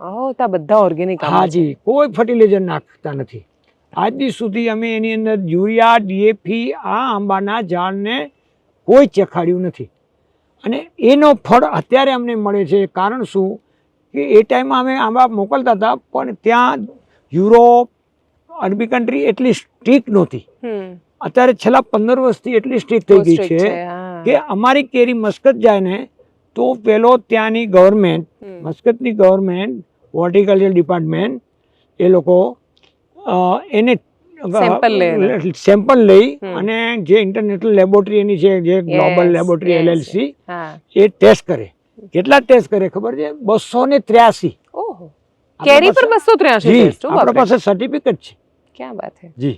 બધા ઓર્ગેનિક હાજી કોઈ ફર્ટિલાઇઝર નાખતા નથી આજ દી સુધી અમે એની અંદર યુરિયા ડીએપી આ આંબાના ઝાડને કોઈ ચખાડ્યું નથી અને એનો ફળ અત્યારે અમને મળે છે કારણ શું કે એ ટાઈમમાં અમે આંબા મોકલતા હતા પણ ત્યાં યુરોપ અરબી કન્ટ્રી એટલી સ્ટ્રીક નહોતી અત્યારે છેલ્લા 15 વર્ષથી એટલી સ્ટ્રીક થઈ ગઈ છે કે અમારી કેરી મસ્કત જાય ને તો પેલો ત્યાંની ગવર્મેન્ટ મસ્કતની ગવર્મેન્ટ હોર્ટિકલ્ચર ડિપાર્ટમેન્ટ એ લોકો એને સેમ્પલ લઈ અને જે ઇન્ટરનેશનલ લેબોરેટરી એની છે જે ગ્લોબલ લેબોરેટરી LLC એ ટેસ્ટ કરે કેટલા ટેસ્ટ કરે ખબર છે 283 કેરી પર 283 ટેસ્ટ આપણા પાસે સર્ટિફિકેટ છે ક્યાં વાત છે જી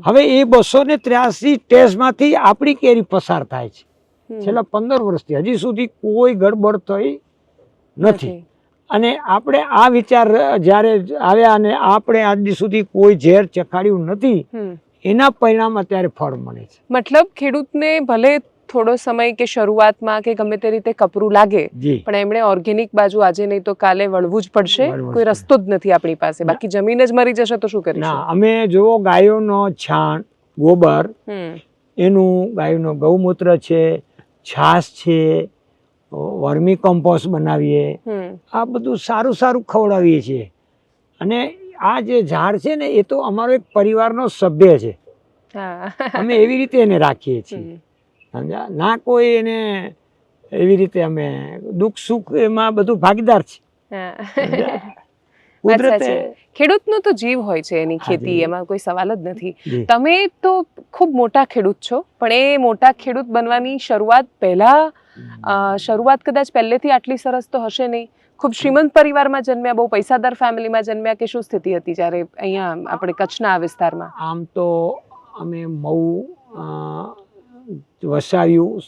હવે એ 283 ટેસ્ટમાંથી આપણી કેરી પસાર થાય છે છેલ્લા 15 વર્ષથી હજી સુધી કોઈ ગડબડ થઈ નથી અને આપણે આ વિચાર જ્યારે આવ્યા અને આપણે આજ સુધી કોઈ ઝેર ચખાડ્યું નથી એના પરિણામ અત્યારે ફળ મળે છે મતલબ ખેડૂતને ભલે થોડો સમય કે શરૂઆતમાં કે ગમે તે રીતે કપરું લાગે પણ એમણે ઓર્ગેનિક બાજુ આજે નહીં તો કાલે વળવું જ પડશે કોઈ રસ્તો જ નથી આપણી પાસે બાકી જમીન જ મરી જશે તો શું કરીશું ના અમે જો ગાયોનો છાણ ગોબર એનું ગાયોનો ગૌમૂત્ર છે છાશ છે વર્મી કમ્પોસ્ટ બનાવીએ આ બધું સારું સારું ખવડાવીએ છીએ અને આ જે ઝાડ છે ને એ તો અમારો એક પરિવારનો સભ્ય છે અમે એવી રીતે એને રાખીએ છીએ સમજ્યા ના કોઈ એને એવી રીતે અમે દુઃખ સુખ એમાં બધું ભાગીદાર છે કુદરતે ખેડૂતનો તો જીવ હોય છે એની ખેતી એમાં કોઈ સવાલ જ નથી તમે તો ખૂબ મોટા ખેડૂત છો પણ એ મોટા ખેડૂત બનવાની શરૂઆત કદાચ પહેલેથી આટલી સરસ તો હશે નહીં ખૂબ શ્રીમંત પરિવારમાં જન્મ્યા બહુ પૈસાદાર ફેમિલીમાં જન્મ્યા કે શું સ્થિતિ હતી જ્યારે અહીંયા આપણે કચ્છના આ વિસ્તારમાં આમ તો અમે મઉ વસાવ્યું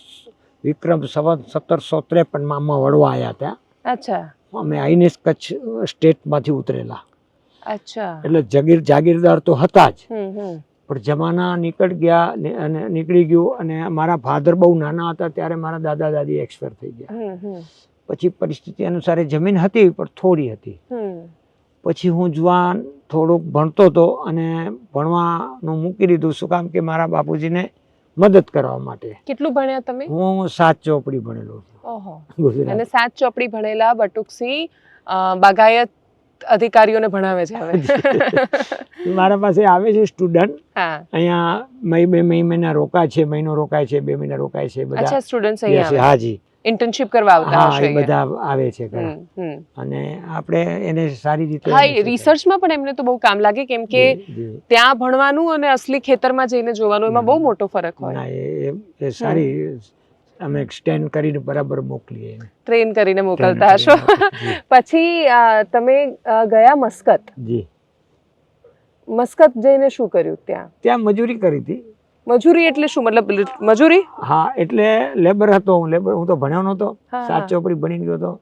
વિક્રમ સંવત 1753 વડવા આવ્યા હતા અચ્છા અમે આઈનેસ કચ્છ સ્ટેટમાંથી ઉતરેલા અચ્છા એટલે જાગીરદાર તો હતા જ પણ જમાના નીકળી ગયું અને મારા ફાધર બહુ નાના હતા ત્યારે મારા દાદા દાદી એક્સપાયર થઈ ગયા પછી પરિસ્થિતિ અનુસાર જમીન હતી પણ થોડી હતી પછી હું જુવાન થોડુંક ભણતો હતો અને ભણવાનું મૂકી દીધું શું કામ કે મારા બાપુજીને મદદ કરવા માટે કેટલું ભણ્યા તમે હું 7 ચોપડી ભણેલો છું અને 7 ચોપડી ભણેલા બટુકસિંહ બાગાયત અધિકારીઓને ભણાવે છે હવે મારા પાસે આવે છે સ્ટુડન્ટ અહીંયા બે મહિના રોકાય છે મહિનો રોકાય છે 2 મહિના રોકાય છે બધા અચ્છા સ્ટુડન્ટ્સ અહીંયા હાજી ઇન્ટર્નશિપ કરવા આવતા હશે બધા આવે છે અને આપણે એને સારી રીતે હા રિસર્ચમાં પણ એમને તો બહુ કામ લાગે કેમ કે ત્યાં ભણવાનું અને અસલી ખેતરમાં જઈને જોવાનું એમાં બહુ મોટો ફરક હોય એ સારી અમે એક્સટેન્ડ કરીને બરાબર મોકલીએ ટ્રેન કરીને મોકલતા હશો પછી તમે ગયા મસ્કત મસ્કત જઈને શું કર્યું ત્યાં મજૂરી કરી હતી મજૂરી એટલે શું મતલબ મજૂરી હા એટલે લેબર હતો હું તો ભણ્યો નહોતો 7 ચોપડી ભણી ગયો હતો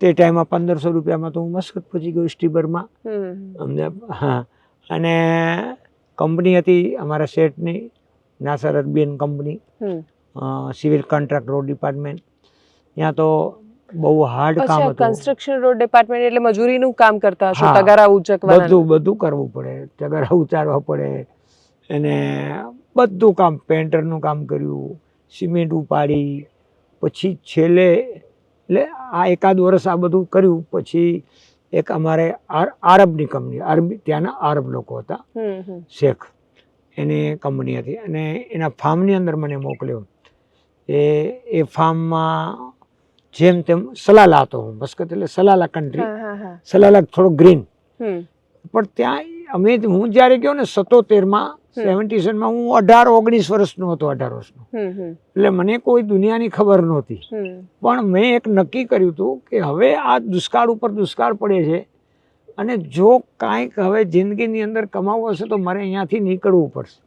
તે ટાઈમમાં 1500 રૂપિયામાં તો હું મસ્કત પહોંચી ગયો સ્ટીમરમાં હા અને કંપની હતી અમારા શેઠની નાસર અરબીન company civil contract road department ત્યાં તો બહુ હાર્ડ કામ હતું કન્સ્ટ્રક્શન રોડ ડિપાર્ટમેન્ટ એટલે મજૂરીનું કામ કરતા હશો તગારા ઉચકવાના બધું કરવું પડે તગારા ઉતારવા પડે અને બધું કામ પેન્ટરનું કામ કર્યું સિમેન્ટ ઉપાડી પછી છેલ્લે એટલે આ 1 વર્ષ આ બધું કર્યું પછી એક અમારે આરબની કંપની ત્યાંના આરબ લોકો હતા શેખ એની કંપની હતી અને એના ફાર્મની અંદર મને મોકલ્યો એ ફાર્મમાં જેમ તેમ સલાલા હતો હું મસ્કત એટલે સલાલા કન્ટ્રી સલાલા થોડો ગ્રીન પણ ત્યાં હું જ્યારે ગયો ને 77માં 77માં હું 18-19 વર્ષનો હતો, 18 વર્ષનો. એટલે મને કોઈ દુનિયાની ખબર નહોતી. પણ મેં એક નક્કી કર્યું હતું કે હવે આ દુષ્કાળ ઉપર દુષ્કાળ પડે છે અને જો કાંઈક હવે જિંદગીની અંદર કમાવવું હશે તો મારે અહીંયાથી નીકળવું પડશે.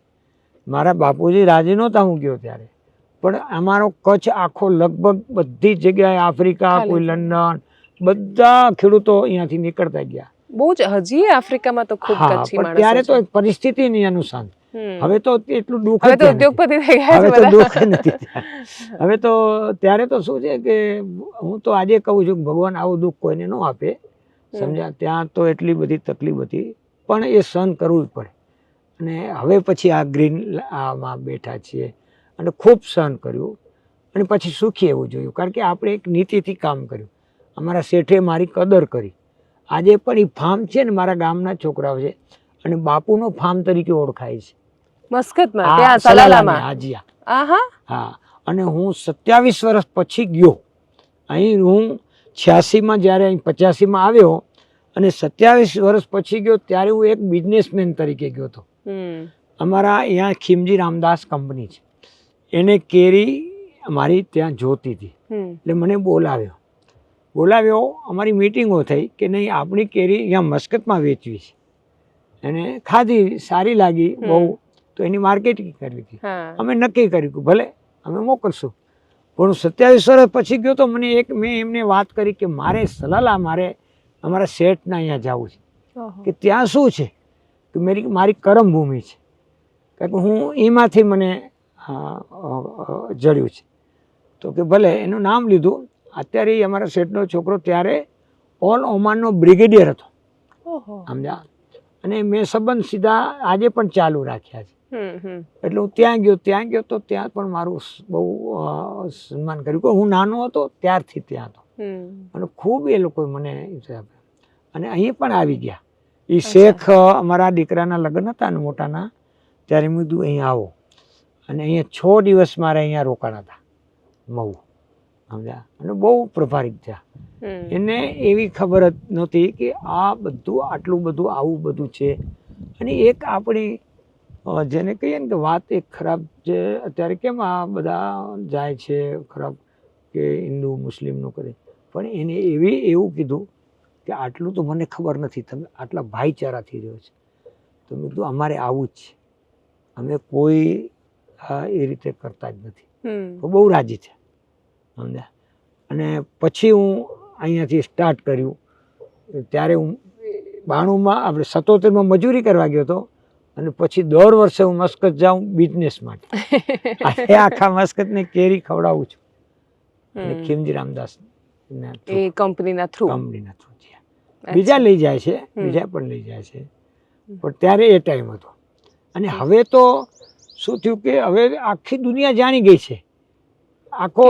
મારા બાપુજી રાજી નહોતા હું ગયો ત્યારે, પણ અમારો કચ્છ આખો લગભગ બધી જગ્યાએ, આફ્રિકા, કોઈ લંડન, બધા ખેડૂતો અહીંયાથી નીકળતા ગયા. બહુ જ હજી આફ્રિકામાં તો ખૂબ કચ્છી માણસો ત્યારે તો છે. એક પરિસ્થિતિ નહીં અનુસાર. હવે તો એટલું દુઃખ હવે તો જ નથી. ઉદ્યોગપતિ થઈ ગયા હવે છે તો બધા. દુઃખ નથી ત્યાં. હવે તો ત્યારે તો શું છે કે હું તો આજે કહું છું કે ભગવાન આવું દુઃખ કોઈને ન આપે, સમજ્યા. ત્યાં તો એટલી બધી તકલીફ હતી, પણ એ સહન કરવું જ પડે. અને હવે પછી આ ગ્રીન આમાં બેઠા છીએ અને ખૂબ સહન કર્યું અને પછી સુખી એવું જોયું, કારણ કે આપણે એક નીતિથી કામ કર્યું. અમારા શેઠે મારી કદર કરી. આજે પણ એ ફાર્મ છે ને મારા ગામના છોકરાઓ છે અને બાપુનો ફાર્મ તરીકે ઓળખાય છે. મસ્કતમાં આ ત્યાં સલાલાની સલાલામાં. હાજીયા. આહા. હા, અને હું 27 વર્ષ પછી ગયો અહીં. હું 86માં જ્યારે અહીં 85માં આવ્યો અને 27 વર્ષ પછી ગયો ત્યારે હું એક બિઝનેસમેન તરીકે ગયો હતો. અમારા અહીંયા ખીમજી રામદાસ કંપની છે, એને કેરી અમારી ત્યાં જોતી હતી, એટલે મને બોલાવ્યો. અમારી મિટિંગો થઈ કે નહીં, આપણી કેરી અહીંયા મસ્કતમાં વેચવી છે. એને ખાધી, સારી લાગી બહુ, તો એની માર્કેટિંગ કરવી હતી. અમે નક્કી કર્યું કે ભલે અમે મોકલશું. પણ 27 વર્ષ પછી ગયો તો મેં એમને વાત કરી કે મારે સલાલા, મારે અમારા શેઠના અહીંયા જવું છે. કે ત્યાં શું છે કે મારી કરમભૂમિ છે, કારણ કે હું એમાંથી મને જડ્યું છે. તો કે ભલે, એનું નામ લીધું. અત્યારે અમારા શેઠનો છોકરો ત્યારે ઓલ ઓમાનનો બ્રિગેડિયર હતો, સમજ્યા. અને મેં સંબંધ સીધા આજે પણ ચાલુ રાખ્યા છે. એટલે હું ત્યાં ગયો તો ત્યાં પણ મારું બહુ સન્માન કર્યું કે હું નાનો હતો ત્યારથી ત્યાં હતો. અને ખૂબ એ લોકોએ મને આપ્યો. અને અહીં પણ આવી ગયા. એ શેખ અમારા દીકરાના લગ્ન હતા ને મોટાના, ત્યારે મેં કીધું અહીં આવો. અને અહીંયા 6 દિવસ મારે અહીંયા રોકાણા હતા મહુ, સમજ્યા. અને બહુ પ્રભાવિત થયા. એને એવી ખબર જ નહોતી કે આ બધું આટલું બધું આવું બધું છે. અને એક આપણી જેને કહીએ ને કે વાત એક ખરાબ છે અત્યારે, કેમ આ બધા જાય છે ખરાબ કે હિન્દુ મુસ્લિમનું કરે, પણ એને એવું કીધું કે આટલું તો મને ખબર નથી, તમે આટલા ભાઈચારાથી રહ્યો છે. તો મેં કીધું અમારે આવું જ છે, અમે કોઈ એ રીતે કરતા જ નથી. તો બહુ રાજી છે, સમજ્યા. અને પછી હું અહીંયાથી સ્ટાર્ટ કર્યું. ત્યારે હું 92માં, આપણે 77માં મજૂરી કરવા ગયો હતો. અને પછી દર વર્ષે હું મસ્કત જાઉં બિઝનેસ માટે. આખા મસ્કતને કેરી ખવડાવું છું. અને ખીમજી રામદાસ કંપનીના થ્રુ. બીજા લઈ જાય છે, બીજા પણ લઈ જાય છે, પણ ત્યારે એ ટાઈમ હતો. અને હવે તો શું થયું કે હવે આખી દુનિયા જાણી ગઈ છે આખો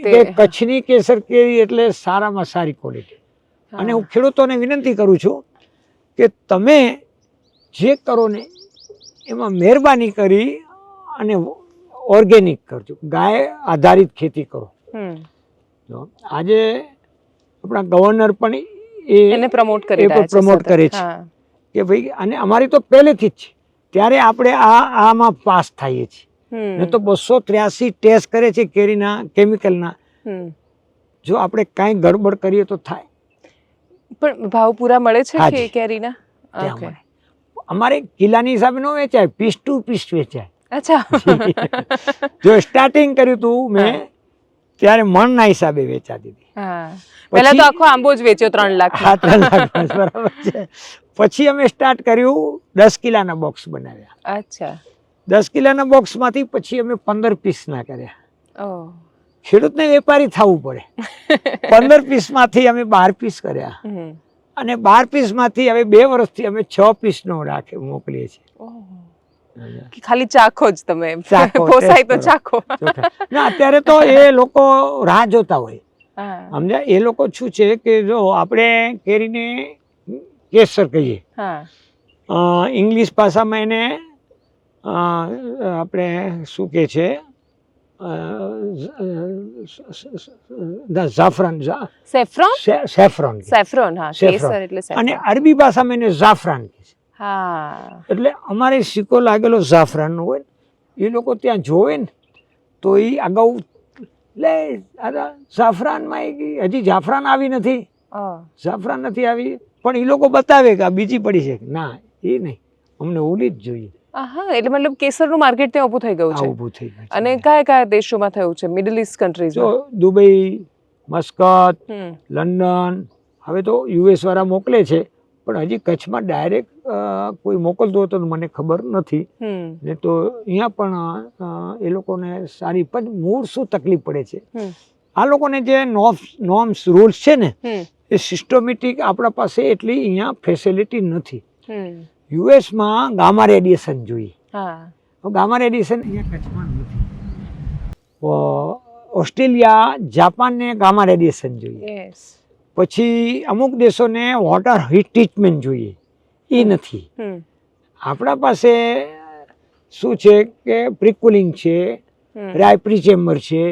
કે કચ્છની કેસર કેરી એટલે સારામાં સારી ક્વોલિટી. અને હું ખેડૂતોને વિનંતી કરું છું કે તમે જે કરો ને એમાં મહેરબાની કરી અને ઓર્ગેનિક કરજો, ગાય આધારિત ખેતી કરો. આજે આપણા ગવર્નર પણ એને પ્રમોટ કરે છે કે ભાઈ, અને અમારી તો પહેલેથી જ છે. ત્યારે આપણે આમાં પાસ થઈએ છીએ. ને તો 283 ટેસ્ટ કરે છે કેરીના, કેમિકલના. જો આપણે કાંઈ ગડબડ કરીએ તો થાય. પણ ભાવ પૂરા મળે છે કેરીના? અમારે કિલ્લાની હિસાબે ન વેચાય, પીસ ટુ પીસ વેચાય. અચ્છા. જો સ્ટાર્ટિંગ કર્યું હતું મેં ત્યારે મણના હિસાબે વેચાતી હતી. પહેલા તો આખો આંબો જ વેચ્યો 3 લાખ. 3 લાખ, બરાબર છે. પછી અમે સ્ટાર્ટ કર્યું 10 કિલાના બોક્સ બનાવ્યા. અચ્છા. 10 કિલાના બોક્સમાંથી પછી અમે 15 પીસના કર્યા. ખેડૂતને વેપારી થવું પડે. 15 પીસમાંથી અમે 12 પીસ કર્યા. અને 12 પીસમાંથી હવે 2 વર્ષથી અમે 6 પીસનો મોકલીએ છીએ. ખાલી ચાખો જ તમે, પોસાય તો ચાખો. ના, અત્યારે તો એ લોકો રાહ જોતા હોય, સમજ્યા. એ લોકો શું છે કે જો આપણે કેરીને કેસર કહીએ, ઇંગ્લિશ ભાષામાં એને આપણે શું કહે છે, જાફરાન, સેફ્રોન, અને અરબી ભાષામાં એને જાફરાન કહે છે. હા એટલે અમારે સિક્કો લાગેલો જાફરાનનો હોય ને, એ લોકો ત્યાં જોવે ને તો એ અગાઉ લે જાફરાનમાં હજી જાફરાન આવી નથી, જાફરાન નથી આવી, પણ એ લોકો બતાવે કે આ બીજી પડી છે. ના, એ નહીં, અમને ઓલી જ જોઈએ. હા, એટલે મતલબ કેસરનું માર્કેટ ત્યાં ઊભું થઈ ગયું છે. ઊભું થઈ ગયું છે. અને કયા કયા દેશોમાં થયું છે? મિડલ ઈસ્ટ કન્ટ્રીઝમાં? જો દુબઈ, મસ્કત, લંડન, હવે તો યુએસ વાળા મોકલે છે, પણ હજી કચ્છમાં ડાયરેક્ટ કોઈ મોકલતો હતો મને ખબર નથી. ને તો અહીંયા પણ એ લોકોને સારી, પણ મૂળ શું તકલીફ પડે છે, આ લોકોને જે નોર્મ્સ રૂલ્સ છે ને એ સિસ્ટમેટિક આપણા પાસે એટલી અહીંયા ફેસિલિટી નથી. યુએસમાં ગામા રેડિયેશન જોઈએ, ગામા રેડિયેશન અહીંયા કચ્છમાં નથી. ઓસ્ટ્રેલિયા, જાપાનને ગામા રેડિયેશન જોઈએ. પછી અમુક દેશોને વોટર હીટ ટ્રીટમેન્ટ જોઈએ, એ નથી. આપણા પાસે શું છે કે પ્રિકુલિંગ છે, રાયપ્રી ચેમ્બર છે,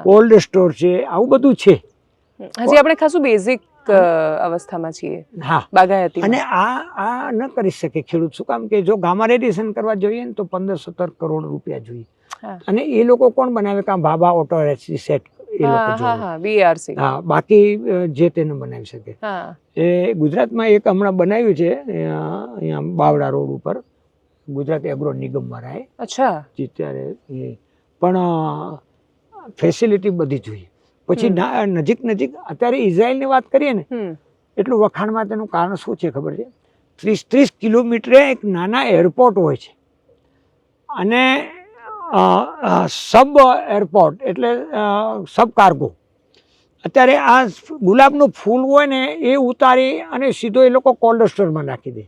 કોલ્ડ સ્ટોર છે, આવું બધું છે. હજી આપણે ખાસું બેઝિક અવસ્થામાં છીએ. હા, બાગાયતી. અને આ ન કરી શકે ખેડૂત. શું કામ કે જો ગામા રેડિયેશન કરવા જોઈએ ને તો 15-17 કરોડ રૂપિયા જોઈએ. અને એ લોકો કોણ બનાવે? કાં ભાભા ઓટો સેટ, એ લોકો જોઈએ. હા, બાકી જે તેને બનાવી શકે. એ ગુજરાતમાં એક હમણાં બનાવ્યું છે અહીંયા બાવડા રોડ ઉપર, ગુજરાત એગ્રો નિગમ વાળાએ. અચ્છા. ત્યારે પણ ફેસિલિટી બધી જોઈએ. પછી નજીક અત્યારે ઇઝરાયલની વાત કરીએ ને, એટલું વખાણમાં તેનું કારણ શું છે ખબર છે? 30 કિલોમીટરે એક નાના એરપોર્ટ હોય છે, અને સબ એરપોર્ટ એટલે સબ કાર્ગો. અત્યારે આ ગુલાબનું ફૂલ હોય ને એ ઉતારી અને સીધો એ લોકો કોલ્ડ સ્ટોરમાં નાખી દે.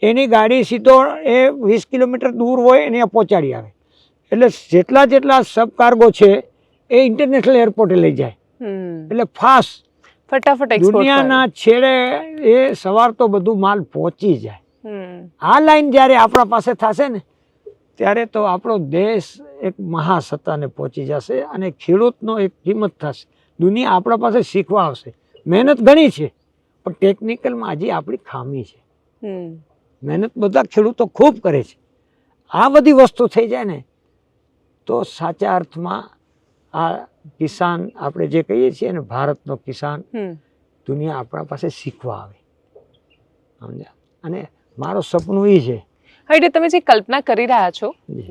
એની ગાડી સીધો એ 20 કિલોમીટર દૂર હોય એને પહોંચાડી આવે. એટલે જેટલા સબ કાર્ગો છે એ ઇન્ટરનેશનલ એરપોર્ટે લઈ જાય. એટલે ફાસ્ટ, ફટાફટ દુનિયાના છેડે એ સવાર તો બધું માલ પહોંચી જાય. આ લાઈન જ્યારે આપણા પાસે થશે ને ત્યારે તો આપણો દેશ એક મહાસત્તાને પહોંચી જશે, અને ખેડૂતનો એક કિંમત થશે. દુનિયા આપણા પાસે શીખવા આવશે. મહેનત ઘણી છે, પણ ટેકનિકલમાં હજી આપણી ખામી છે. મહેનત બધા ખેડૂતો ખૂબ કરે છે. આ બધી વસ્તુ થઈ જાય ને તો સાચા અર્થમાં આ કિસાન, આપણે જે કહીએ છીએ ને ભારતનો કિસાન, દુનિયા આપણા પાસે શીખવા આવે. સમજ્યા? અને મારું સપનું એ છે. એટલે તમે જે કલ્પના કરી રહ્યા છો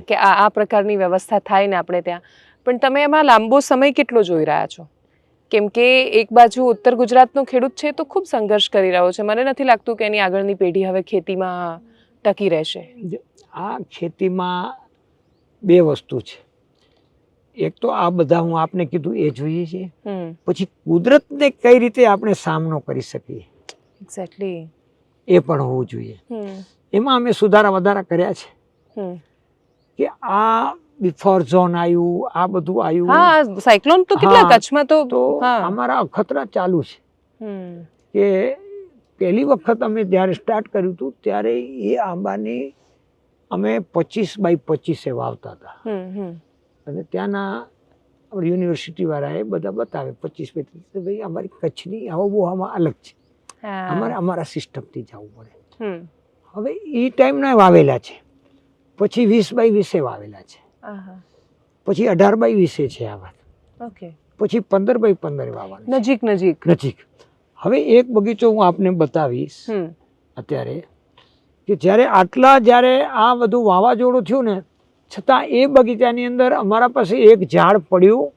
કે આ પ્રકારની વ્યવસ્થા થાય ને આપણે ત્યાં, પણ તમે એમાં લાંબો સમય કેટલો જોઈ રહ્યા છો? કેમ કે એક બાજુ ઉત્તર ગુજરાતનો ખેડૂત છે તો ખૂબ સંઘર્ષ કરી રહ્યો છે. મને નથી લાગતું કે એની આગળની પેઢી હવે ખેતીમાં ટકી રહેશે. આ ખેતીમાં બે વસ્તુ છે. એક તો આ બધા હું આપને કીધું એ જોઈએ છે, પછી કુદરતને કઈ રીતે આપણે સામનો કરી શકીએ. એક્ઝેક્ટલી. એ પણ હોવું જોઈએ. એમાં અમે સુધારા વધારા કર્યા છે કે આ બિફોર ઝોન આવ્યું, આ બધું આવ્યું. હા, સાયક્લોન તો કેટલા કચ્છમાં તો અમારા અખતરા ચાલુ છે. કે પહેલી વખત અમે જ્યારે સ્ટાર્ટ કર્યું હતું ત્યારે એ આંબાની અમે 25x25 વાવતા હતા. અને ત્યાંના યુનિવર્સિટી વાળાએ બધા બતાવે 25x25, ભાઈ અમારી કચ્છની આબોહવામાં અલગ છે, અમારા સિસ્ટમથી જવું પડે. હવે એ ટાઈમના વાવેલા છે. પછી 20x20 વાવેલા છે. પછી 18x20 છે આ વાત. પછી 15x15 વાવવાનું. નજીક. હવે એક બગીચો હું આપને બતાવીશ અત્યારે, કે જ્યારે આ બધું વાવાઝોડું થયું ને છતાં એ બગીચાની અંદર અમારા પાસે એક ઝાડ પડ્યું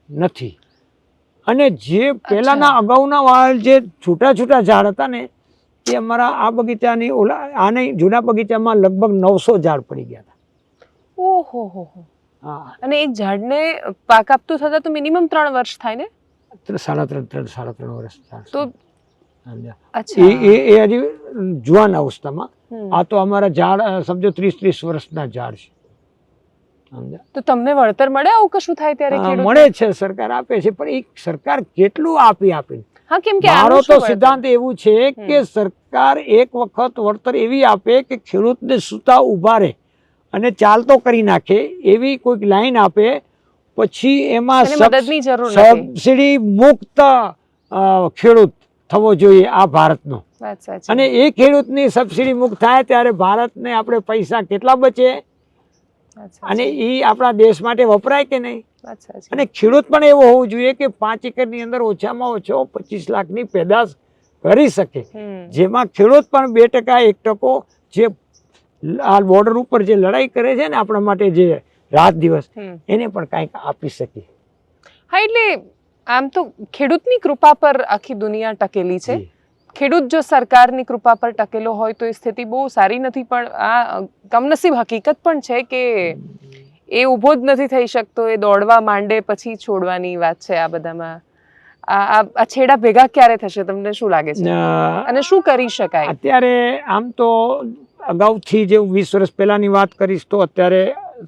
નથી. અને જે પહેલાના અગાઉના વાળા જે છૂટા ઝાડ હતા ને એ અમારા આ બગીચાની આને જૂના બગીચામાં લગભગ 900 ઝાડ પડી ગયા હતા. ઓહો. હા. અને એક ઝાડને પાક આપતું થતા તો મિનિમમ 3 વર્ષ થાય ને? 3.5 વર્ષ. તો એ હજી જુવાન અવસ્થામાં. આ તો અમારા ઝાડ સમજો 30 વર્ષના ઝાડ છે. તો તમને વળતર મળે આવું કશું થાય ત્યારે? મળે છે, સરકાર આપે છે, પણ એ સરકાર કેટલું આપે. હા, કેમ કે મારો તો સિદ્ધાંત એવું છે કે સરકાર એક વખત વળતર એવી આપે કે ખેડૂતને સુતા ઉભા રહે અને ચાલતો કરી નાખે એવી કોઈક લાઈન આપે. પછી એમાં સબસિડી મુક્ત ખેડૂત થવો જોઈએ આ ભારતનો. વાત સાચી. અને એ ખેડૂતની સબસિડી મુક્ત થાય ત્યારે ભારતને આપણે પૈસા કેટલા બચે વાત સાચી. અને એ આપણા દેશ માટે વપરાય કે નહીં. વાત સાચી. અને ખેડૂત પણ એવો હોવું જોઈએ કે 5 એકરની અંદર ઓછામાં ઓછો 25 લાખની પેદાશ કરી શકે, જેમાં ખેડૂત પણ 2% 1% જે આ બોર્ડર ઉપર જે લડાઈ કરે છે ને આપણા માટે, જે રાત દિવસ, એને પણ કાંઈક આપી શકે. હા, એટલે આમ તો ખેડૂતની કૃપા પર આખી દુનિયા ટકેલી છે. ખેડૂત જો સરકારની કૃપા પર ટકેલો હોય તો એ સ્થિતિ બહુ સારી નથી, પણ આ કમનસીબ હકીકત પણ છે કે એ ઊભો જ નથી થઈ શકતો, એ દોડવા માંડે પછી છોડવાની વાત છે આ બધામાં. આ છેડા ભેગા ક્યારે થશે, તમને શું લાગે છે, અને શું કરી શકાય? અત્યારે આમ તો અગાઉથી જે 20 વર્ષ પહેલાની વાત કરીશ તો અત્યારે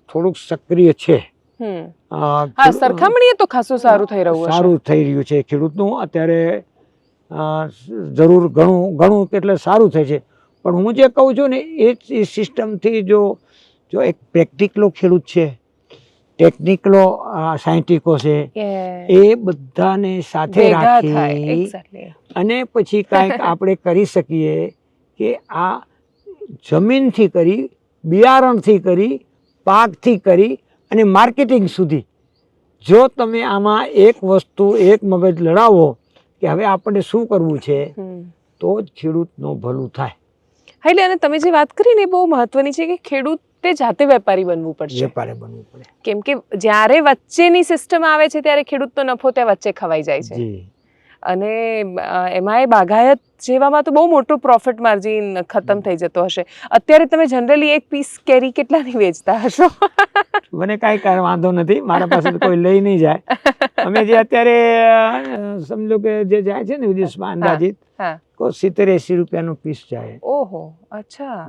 થોડુંક સક્રિય છે. હા, સરખામણીએ તો ખાસું સારું થઈ રહ્યું છે. સારું થઈ રહ્યું છે ખેડૂતનું અત્યારે. જરૂર ઘણું એટલે સારું થાય છે, પણ હું જે કહું છું ને એ સિસ્ટમથી જો એક પ્રેક્ટિકલો ખેડૂત છે, ટેકનિકલો સાયન્ટિસ્ટો છે, એ બધાને સાથે રાખી અને પછી કાંઈક આપણે કરી શકીએ કે આ જમીનથી કરી, બિયારણથી કરી, પાકથી કરી અને માર્કેટિંગ સુધી જો તમે આમાં એક વસ્તુ, એક મગજ લડાવો કે હવે આપણે શું કરવું છે, તો જ ખેડૂતનું ભલું થાય. હા, એટલે અને તમે જે વાત કરી ને એ બહુ મહત્વની છે કે ખેડૂતે જાતે વેપારી બનવું પડશે. વેપારી બનવું પડે, કેમ કે જ્યારે વચ્ચેની સિસ્ટમ આવે છે ત્યારે ખેડૂતનો નફો ત્યાં વચ્ચે ખવાઈ જાય છે. અને એમાં એ બાગાયત જેવામાં તો બહુ મોટું પ્રોફિટ માર્જિન ખતમ થઈ જતો હશે. અત્યારે તમે જનરલી એક પીસ કેરી કેટલાની વેચતા હશો? મને કાંઈ વાંધો નથી, મારા પાસે કોઈ લઈ નહીં જાય. અમે જે અત્યારે સમજો કે જે જાય છે ને વિદેશમાં, અંદાજિત 70-80 રૂપિયાનો પીસ જાય. ઓહો, અચ્છા,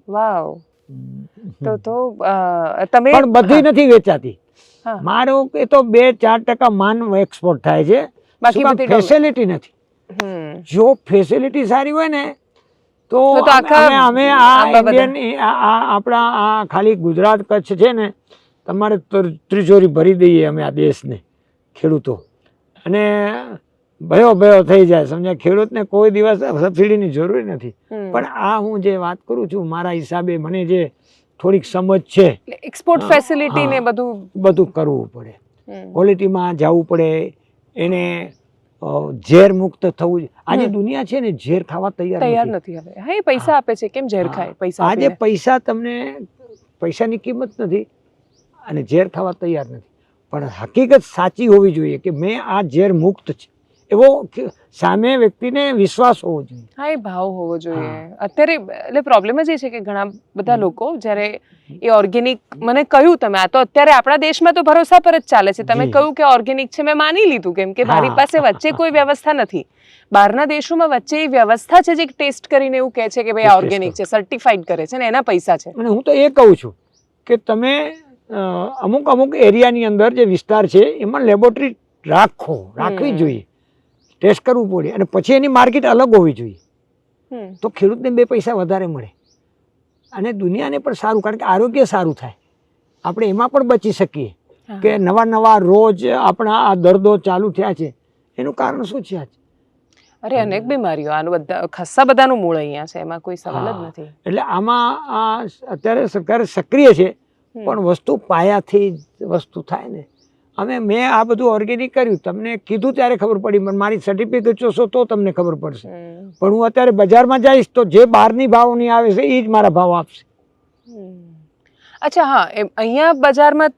વાવ. તો તમે પણ બધી નથી વેચાતી. મારું એ તો 2-4% માન એક્સપોર્ટ થાય છે, બાકી ફેસિલિટી નથી. જો ફેસિલિટી સારી હોય ને તો અમે આ ઇન્ડિયન આપણા આ ખાલી ગુજરાત કચ્છ છે ને, તમારે ત્રિજોરી ભરી દઈએ અમે આ દેશને ખેડૂતો, અને ભયો થઈ જાય. સમજ્યા? ખેડૂતને કોઈ દિવસ સબસિડીની જરૂર નથી. પણ આ હું જે વાત કરું છું મારા હિસાબે મને જે થોડીક સમજ છે, એક્સપોર્ટ ફેસિલિટી ને બધું કરવું પડે, ક્વોલિટીમાં જવું પડે, એને ઝેર મુક્ત થવું. આજે દુનિયા છે ને ઝેર ખાવા તૈયાર નથી. હવે હા, એ પૈસા આપે છે, કેમ ઝેર ખાય? પૈસા આજે તમને પૈસાની કિંમત નથી અને ઝેર ખાવા તૈયાર નથી. પણ હકીકત સાચી હોવી જોઈએ કે મેં આ ઝેર મુક્ત છે, એવો સામે વ્યક્તિને વિશ્વાસ હોવો જોઈએ. હા, એ ભાવ હોવો જોઈએ. અત્યારે એટલે પ્રોબ્લેમ જ એ છે કે ઘણા બધા લોકો જ્યારે એ ઓર્ગેનિક, મને કહ્યું તમે, આ તો અત્યારે આપણા દેશમાં તો ભરોસા પર જ ચાલે છે. તમે કહ્યું કે ઓર્ગેનિક છે, મેં માની લીધું, કેમ કે મારી પાસે વચ્ચે કોઈ વ્યવસ્થા નથી. બહારના દેશોમાં વચ્ચે એ વ્યવસ્થા છે જે ટેસ્ટ કરીને એવું કહે છે કે ભાઈ આ ઓર્ગેનિક છે, સર્ટિફાઈડ કરે છે ને એના પૈસા છે. અને હું તો એ કહું છું કે તમે અમુક એરિયાની અંદર જે વિસ્તાર છે એમાં લેબોરેટરી રાખવી જોઈએ, ટેસ્ટ કરવું પડે, અને પછી એની માર્કેટ અલગ હોવી જોઈએ. તો ખેડૂતને 2 પૈસા વધારે મળે અને દુનિયાને પણ સારું, કારણ કે આરોગ્ય સારું થાય, આપણે એમાં પણ બચી શકીએ. કે નવા રોજ આપણા આ દર્દો ચાલુ થયા છે, એનું કારણ શું છે? અરે અનેક બીમારીઓ, આનું ખાસા બધાનું મૂળ અહીંયા છે, એમાં કોઈ સવાલ જ નથી. એટલે આમાં અત્યારે સરકાર સક્રિય છે, પણ વસ્તુ પાયાથી વસ્તુ થાય ને. મેં આ બધું ઓર્ગેનિક કર્યું, તમને કીધું ત્યારે ખબર પડી, પણ મારી સર્ટિફિકેટ જોશો તો તમને ખબર પડશે. પણ હું અત્યારે બજારમાં જઈશ તો જે બહારની ભાવની આવે છે એ જ મારા ભાવ આપશે. અચ્છા, હા, અહીંયા બજારમાં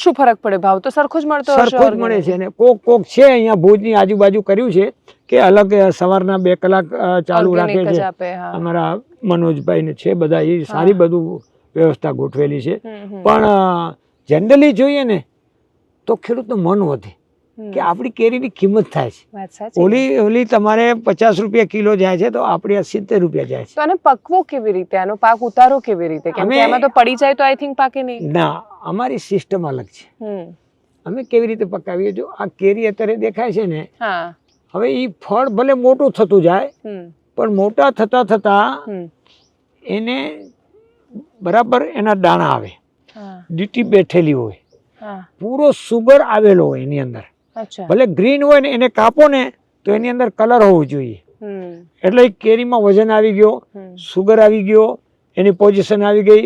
શું ફરક પડે? ભાવ તો સરખો જ મળતો હશે? સરખો જ મળે છે ને. કોક છે અહીંયા ભુજની આજુબાજુ કર્યું છે કે અલગ સવારના 2 કલાક ચાલુ રાખે છે. અમારા મનોજભાઈ ને છે બધા, એ સારી બધું વ્યવસ્થા ગોઠવેલી છે. પણ જનરલી જોઈએ ને તો ખેડૂતનું મન વધે કે આપણી કેરીની કિંમત થાય છે. ઓલી તમારે 50 રૂપિયા કિલો જાય છે, તો આપણે 70 રૂપિયા જાય છે. તો આને પકવો કેવી રીતે? આનો પાક ઉતારો કેવી રીતે? કેમ કે એમાં તો પડી જાય તો આઈ થિંક પાકે નહીં. ના, અમારી સિસ્ટમ અલગ છે. અમે કેવી રીતે પકાવીએ? જો આ કેરી અત્યારે દેખાય છે ને, હવે એ ફળ ભલે મોટું થતું જાય, પણ મોટા થતા એને બરાબર એના દાણા આવે, ડીટી બેઠેલી હોય, પૂરો સુગર આવેલો હોય એની અંદર. ભલે ગ્રીન હોય ને, એને કાપો ને તો એની અંદર કલર હોવો જોઈએ. એટલે કેરીમાં વજન આવી ગયો, સુગર આવી ગયો, એની પોઝિશન આવી ગઈ,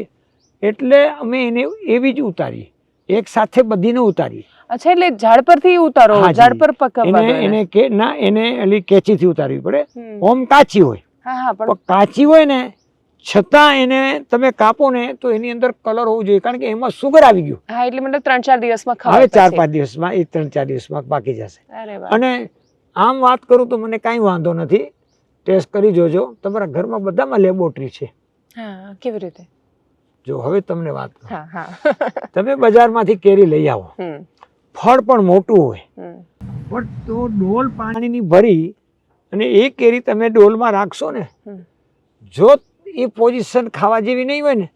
એટલે અમે એને એવી જ ઉતારી, એક સાથે બધીને ઉતારી. અચ્છા, એટલે ઝાડ પરથી ઉતારો, ઝાડ પર પકવવા દો એને કે ના, એને એલી કેચીથી ઉતારવી પડે. ઓમ કાચી હોય, પણ કાચી હોય ને છતાં એને તમે કાપો ને તો એની અંદર કલર હોવો જોઈએ, કારણ કે એમાં સુગર આવી ગયું. હા, એટલે મતલબ 3-4 દિવસમાં હવે 4-5 દિવસમાં, એ 3-4 દિવસમાં પાકી જશે. અને આમ વાત કરું તો મને કાંઈ વાંધો નથી, ટેસ્ટ કરી જોજો. તમારા ઘરમાં બધામાં લેબોરેટરી છે. હા, કેવી રીતે? જો હવે તમને વાત કરું, તમે બજારમાંથી કેરી લઈ આવો, ફળ પણ મોટું હોય, પણ તો ડોલ પાણીની ભરી અને એ કેરી તમે ડોલમાં રાખશો ને, જો એ પોઝિશન ખાવા જેવી નહીં હોય ને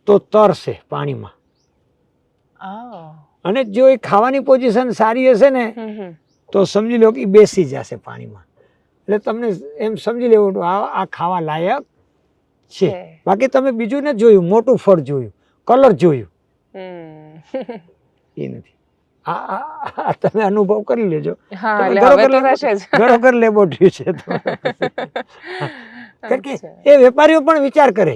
તો તરશે પાણીમાં. અને જો એ ખાવાની પોઝિશન સારી હશે ને તો સમજી લો કે બેસી જશે પાણીમાં. એટલે તમને એમ સમજી લેવું આ ખાવા લાયક છે. બાકી તમે બીજું ને જોયું, મોટું ફળ જોયું, કલર જોયું, એ નથી. આ તમે અનુભવ કરી લેજો. ઘરોઘર લેબોરેટરી છે. કારણ કે એ વેપારીઓ પણ વિચાર કરે,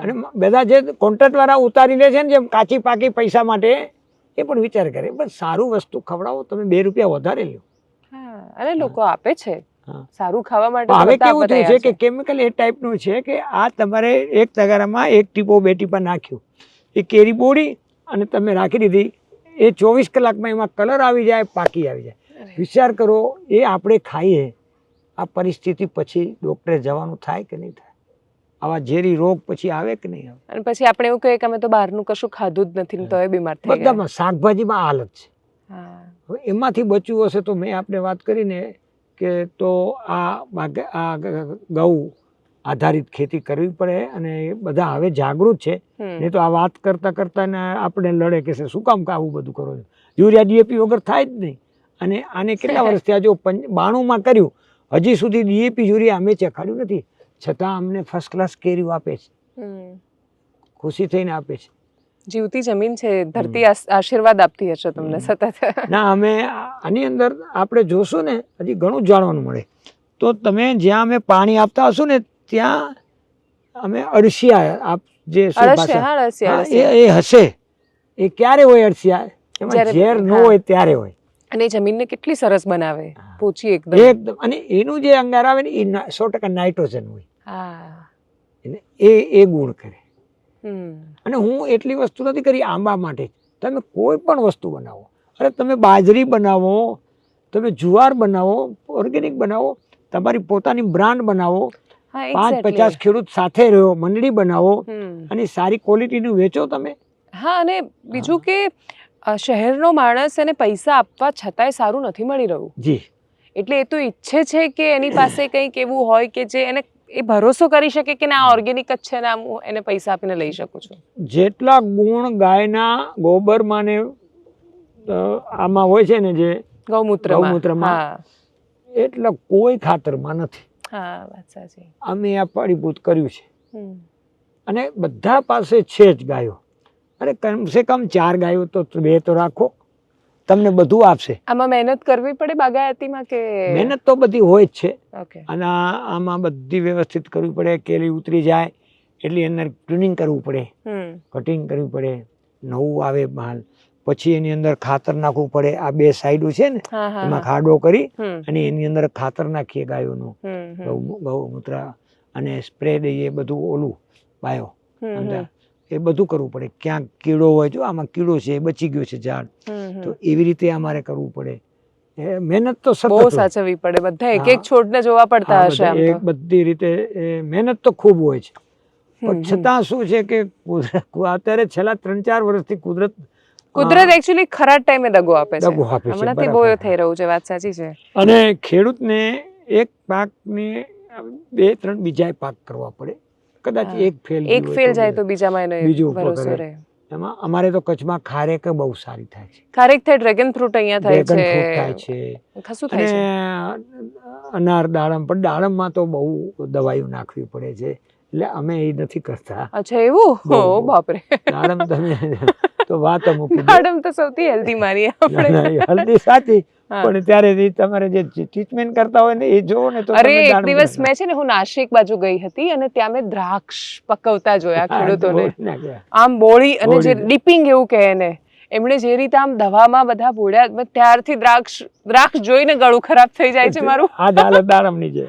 અને બધા જે કોન્ટ્રાક્ટ વાળા ઉતારી લે છે ને, જેમ કાચી પાકી પૈસા માટે, એ પણ વિચાર કરે. પણ સારું વસ્તુ ખવડાવો, તમે 2 રૂપિયા વધારે લ્યો. અને લોકો આપે છે સારું ખાવા માટે. હવે કેવું થયું છે કે કેમિકલ એ ટાઈપનું છે કે આ તમારે એક તગારામાં 1 ટીપો 2 ટીપા નાખ્યું, એ કેરી બોડી અને તમે રાખી દીધી, એ 24 કલાકમાં એમાં કલર આવી જાય, પાકી આવી જાય. વિચાર કરો, એ આપણે ખાઈએ, આ પરિસ્થિતિ પછી ડોક્ટરે જવાનું થાય કે નહીં થાય? આવા ઝેરી રોગ પછી આવે કે નહીં આવે? અને પછી આપણે એવું કહીએ કે અમે તો બહારનું કશું ખાધું જ નથી તો એ બીમાર થઈ ગયા. બધામાં શાકભાજીમાં હાલત છે. હવે એમાંથી બચવું હશે તો મેં આપણે વાત કરીને કે તો આ ગૌ આધારિત ખેતી કરવી પડે, અને બધા હવે જાગૃત છે. નહીં તો આ વાત કરતા કરતા ને આપણે લડે કે શું કામ આવું બધું કરો છો, યુરિયા ડીએપી વગર થાય જ નહીં. અને આને કેટલા વર્ષ થયા, જો 92માં કર્યું, હજી સુધી ડીએપી યુરિયા અમે ચખાડ્યું નથી, છતાં અમને ફર્સ્ટ ક્લાસ કેરીઓ આપે છે, ખુશી થઈને આપે છે. જીવતી જમીન છે, ધરતી આશીર્વાદ આપતી હશે તમને સતત. ના, અમે આની અંદર આપણે જોશું ને, હજી ઘણું જાણવાનું મળે. તો તમે જ્યાં અમે પાણી આપતા હશું ને ત્યાં અમે અળસિયા, જે એ હશે, એ ક્યારે હોય અળસિયા? એમાં ઝેર ન હોય ત્યારે હોય. અને જમીનને કેટલી સરસ બનાવે, પોચી એકદમ. અને એનું જે અંગાર આવે ને એ 100% નાઇટ્રોજન હોય, એ ગુણ કરે. અને હું એટલી વસ્તુ નથી કરી આંબા માટે. તમે કોઈ પણ વસ્તુ બનાવો, અરે તમે બાજરી બનાવો, તમે જુવાર બનાવો, ઓર્ગેનિક બનાવો, તમારી પોતાની બ્રાન્ડ બનાવો, 5-50 ખેડૂત સાથે રહ્યો, મંડળી બનાવો, અને સારી ક્વોલિટીનું વેચો તમે. હા, અને બીજું કે શહેરનો માણસ એને પૈસા આપવા છતાંય સારું નથી મળી રહ્યું. જી. એટલે એ તો ઈચ્છે છે કે એની પાસે કંઈક એવું હોય કે જે એને એ ભરોસો કરી શકે કે ના ઓર્ગેનિક જ છે ને હું એને પૈસા આપીને લઈ શકું છું. જેટલા ગુણ ગાયના ગોબરમાં ને આમાં હોય છે ને, જે ગૌમૂત્રમાં, એટલા કોઈ ખાતરમાં નથી. હા, વાત સાચી. અમે આ પરિભૂત કર્યું છે, અને બધા પાસે છે જ ગાયો. અરે કમસે કમ 4 ગાયો તો 2 તો રાખો, તમને બધું આપશે. આમાં મહેનત કરવી પડે બાગાયતીમાં કે? મહેનત તો બધી હોય જ છે, અને આમાં બધી વ્યવસ્થિત કરવી પડે. કેરી ઉતરી જાય એટલે એની અંદર ટ્યુનિંગ કરવું પડે, કટિંગ કરવી પડે, નવું આવે માલ, પછી એની અંદર ખાતર નાખવું પડે. આ 2 સાઈડો છે ને, એમાં ખાડો કરી અને એની અંદર ખાતર નાખીએ ગાયોનું, ગૌમૂત્ર, અને સ્પ્રે દઈએ, બધું ઓલું બાયો, એ બધું કરવું પડે. ક્યાંક કીડો હોય, જો આમાં કીડો છે, બચી ગયો છે ઝાડ, તો એવી રીતે અમારે કરવું પડે. મહેનત તો સતત બહુ સાચવવી પડે, બધા એક એક છોડને જોવા પડતા હશે. એક બધી રીતે મહેનત તો ખૂબ હોય છે, પણ છતાં શું છે કે અત્યારે છેલ્લા 3-4 વર્ષથી કુદરત એકચ્યુઅલી ખરા ટાઈમે દગો આપે છે. હમણાંથી બહુ થઈ રહ્યું છે, વાત સાચી છે. અને ખેડૂતને એક પાકને 2-3 બીજા પાક કરવા પડે. કદાચ એક ફેલ જાય તો બીજામાં બીજું ભરોસો રહે. એમાં અમારે તો કચ્છમાં ખારેક બહુ સારી થાય છે. ખારેક થાય, ડ્રેગન ફ્રૂટ અહીંયા થાય છે. ડ્રેગન ફ્રૂટ થાય છે. ખાસું થાય છે. અનાર, દાડમ, પણ દાડમમાં તો બહુ દવાઈઓ નાખવી પડે છે, એટલે અમે એ નથી કરતા. અચ્છા, એવું? ઓ બાપરે. દાડમ તમે તો વાત મૂકી. દાડમ તો સૌથી હેલ્ધી માની આપણે. હેલ્ધી સાચી, પણ ત્યારે તમારે જે ટ્રીટમેન્ટ કરતા હોય ને એ જોવો ને તો અરે તમને એક જાણવું દિવસ પડે. મેં છે ને હું નાસિક બાજુ ગઈ હતી અને ત્યાં મેં દ્રાક્ષ પકવતા જોયા હા, ખેડૂતોને, બોલી નાખ્યા. આમ બોળી અને જે બોળી. ડીપિંગ એવું કહે એને, એમણે જે રીતે આમ દવામાં બધા બોળ્યા, મેં ત્યારથી દ્રાક્ષ જોઈને ગળું ખરાબ થઈ જાય છે મારું. આ જ હાલત દાડમની છે.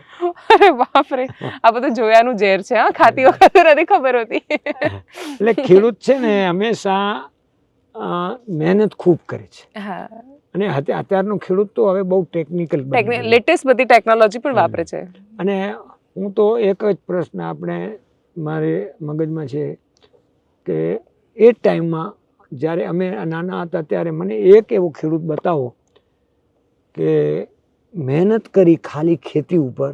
અરે બાપ રે, આ બધું જોયાનું ઝેર છે. હા, ખાતી વખતે નથી ખબર હોતી. એટલે ખેડૂત છે ને હંમેશા મહેનત ખૂબ કરે છે. હા, અને અત્યારનો ખેડૂત તો હવે બહુ ટેકનિકલ લેટેસ્ટ બધી ટેકનોલોજી પણ વાપરે છે. અને હું તો એક જ પ્રશ્ન આપણે મારે મગજમાં છે કે એ ટાઈમમાં જ્યારે અમે નાના હતા ત્યારે મને એક એવો ખેડૂત બતાવો કે મહેનત કરી ખાલી ખેતી ઉપર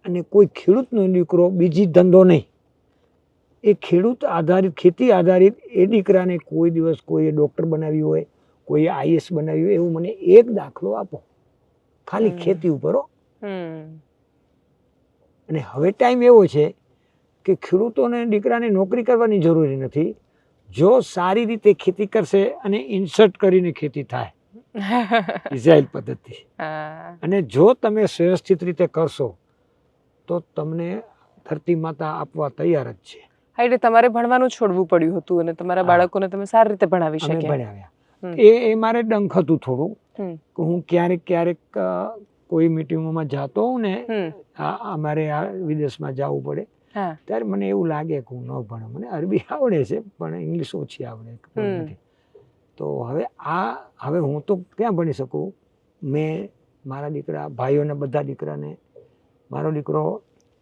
અને કોઈ ખેડૂતનો દીકરો બીજી ધંધો નહીં, એ ખેડૂત આધારિત ખેતી આધારિત એ દીકરાને કોઈ દિવસ કોઈએ ડૉક્ટર બનાવ્યું હોય, કોઈ આઈએસ બનાવ્યું હોય, એવું મને એક દાખલો આપો ખાલી ખેતી ઉપર હો. અને હવે ટાઈમ એવો છે કે ખેડૂતોને દીકરાને નોકરી કરવાની જરૂરી નથી, જો સારી રીતે ખેતી કરશે અને ઇન્સર્ટ કરીને ખેતી થાય ઇઝરાયલ પદ્ધતિ, અને જો તમે વ્યવસ્થિત રીતે કરશો તો તમને ધરતી માતા આપવા તૈયાર જ છે. હા, એટલે તમારે ભણવાનું છોડવું પડ્યું હતું અને તમારા બાળકોને તમે સારી રીતે ભણાવી અમે શક્યા. ભણાવ્યા. એ મારે ડંખ હતું થોડું કે હું ક્યારેક કોઈ મિટિંગોમાં જાતો હોઉં ને, અમારે વિદેશમાં જવું પડે ત્યારે મને એવું લાગે કે હું ન ભણું. મને અરબી આવડે છે પણ ઇંગ્લિશ ઓછી આવડે. તો હવે હું તો ક્યાં ભણી શકું. મેં મારા દીકરા ભાઈઓને બધા દીકરાને, મારો દીકરો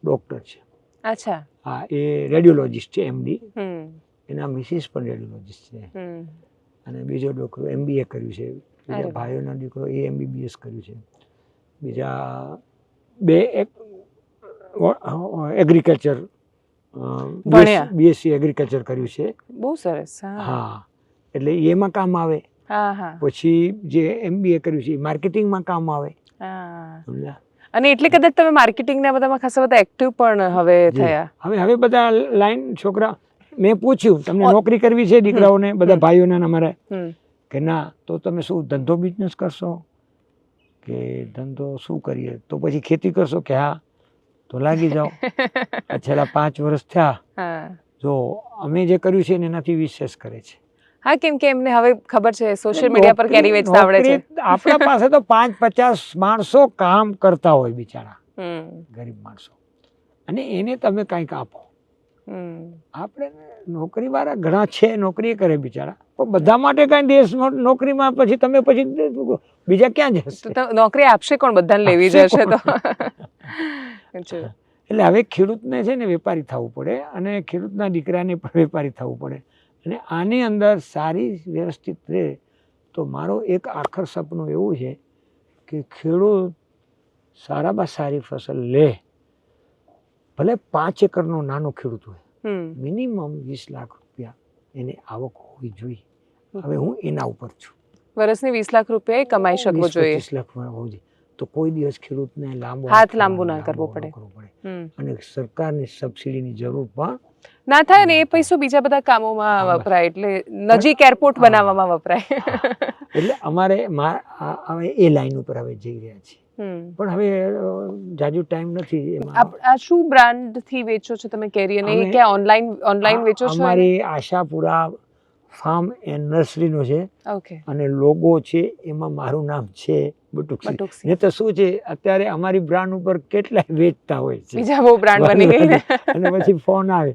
ડૉક્ટર છે. અચ્છા. હા, એ રેડિયોલોજિસ્ટ છે, MD. એના મિસિસ પણ રેડિયોલોજિસ્ટ છે. અને બીજો દીકરો MBA કર્યું છે. બીજા ભાઈઓનો દીકરો MBBS કર્યું છે. બીજા 2 એગ્રીકલ્ચર BSc એગ્રીકલ્ચર કર્યું છે. બહુ સરસ. હા, એટલે એમાં કામ આવે. પછી જે MBA કર્યું છે એ માર્કેટિંગમાં કામ આવે. અને એટલે કદાચ તમે માર્કેટિંગના બધામાં ખાસા બધા એક્ટિવ પણ હવે થયા. હવે બધા લાઈન છોકરા, મેં પૂછ્યું તમને નોકરી કરવી છે દીકરાઓને, બધા ભાઈઓને અમારે, કે ના, તો તમે શું ધંધો બિઝનેસ કરશો? કે ધંધો શું કરીએ? તો પછી ખેતી કરશો? કે હા, તો લાગી જાઓ. છેલ્લા 5 વર્ષ થયા, જો અમે જે કર્યું છે એનાથી વિશેષ કરે છે. હા, કેમ કે એમને હવે ખબર છે સોશિયલ મીડિયા પર કેરી વેચતા આવડે છે. આપણા પાસે તો 5-50 માણસો કામ કરતા હોય બિચારા, ગરીબ માણસો, અને એને તમે કંઈક આપો. આપણે નોકરી વાળા ઘણા છે, નોકરી કરે બિચારા, પણ બધા માટે કઈ દેશ નોકરીમાં પછી તમે બીજા ક્યાં જશે? નોકરી આપશે કોણ? બધાને લેવી જશે તો. એટલે હવે ખેડૂતને છે ને વેપારી થવું પડે, અને ખેડૂતના દીકરાને પણ વેપારી થવું પડે. અને આની અંદર સારી વ્યવસ્થિત રહે તો મારો એક આખર સપનું એવું છે કે ખેડૂત સારામાં સારી ફસલ લે, ભલે 5 એકરનો નાનો ખેડૂત હોય, મિનિમમ 20 લાખ રૂપિયા એને આવક હોવી જોઈએ. હવે હું એના ઉપર છું. વર્ષની 20 લાખ રૂપિયા કમાઈ શકવો જોઈએ. 25 લાખ હોવું જોઈએ તો કોઈ દિવસ ખેડૂતને હાથ લાંબુ ના કરવો પડે, અને સરકારની સબસિડીની જરૂર પણ ના થાય. ને એ પૈસો બીજા બધા કામોમાં વપરાય, એટલે નજીક એરપોર્ટ બનાવવામાં વપરાય. એટલે અમારે હવે એ લાઈન ઉપર હવે જઈ રહ્યા છીએ, પણ હવે જાજુ ટાઈમ નથી. આ શું બ્રાન્ડ થી વેચો છો તમે કેરી? અને એ ક્યાં ઓનલાઈન વેચો છો? અમારી આશાપુરા ફાર્મ એન્ડ નર્સરીનો છે. ઓકે. અને લોગો છે એમાં મારું નામ છે, બટુકસી. ને તો શું છે, અત્યારે અમારી બ્રાન્ડ ઉપર કેટલાય વેચતા હોય છે, બીજા બહુ બ્રાન્ડ બની ગઈ, અને પછી ફોન આવે.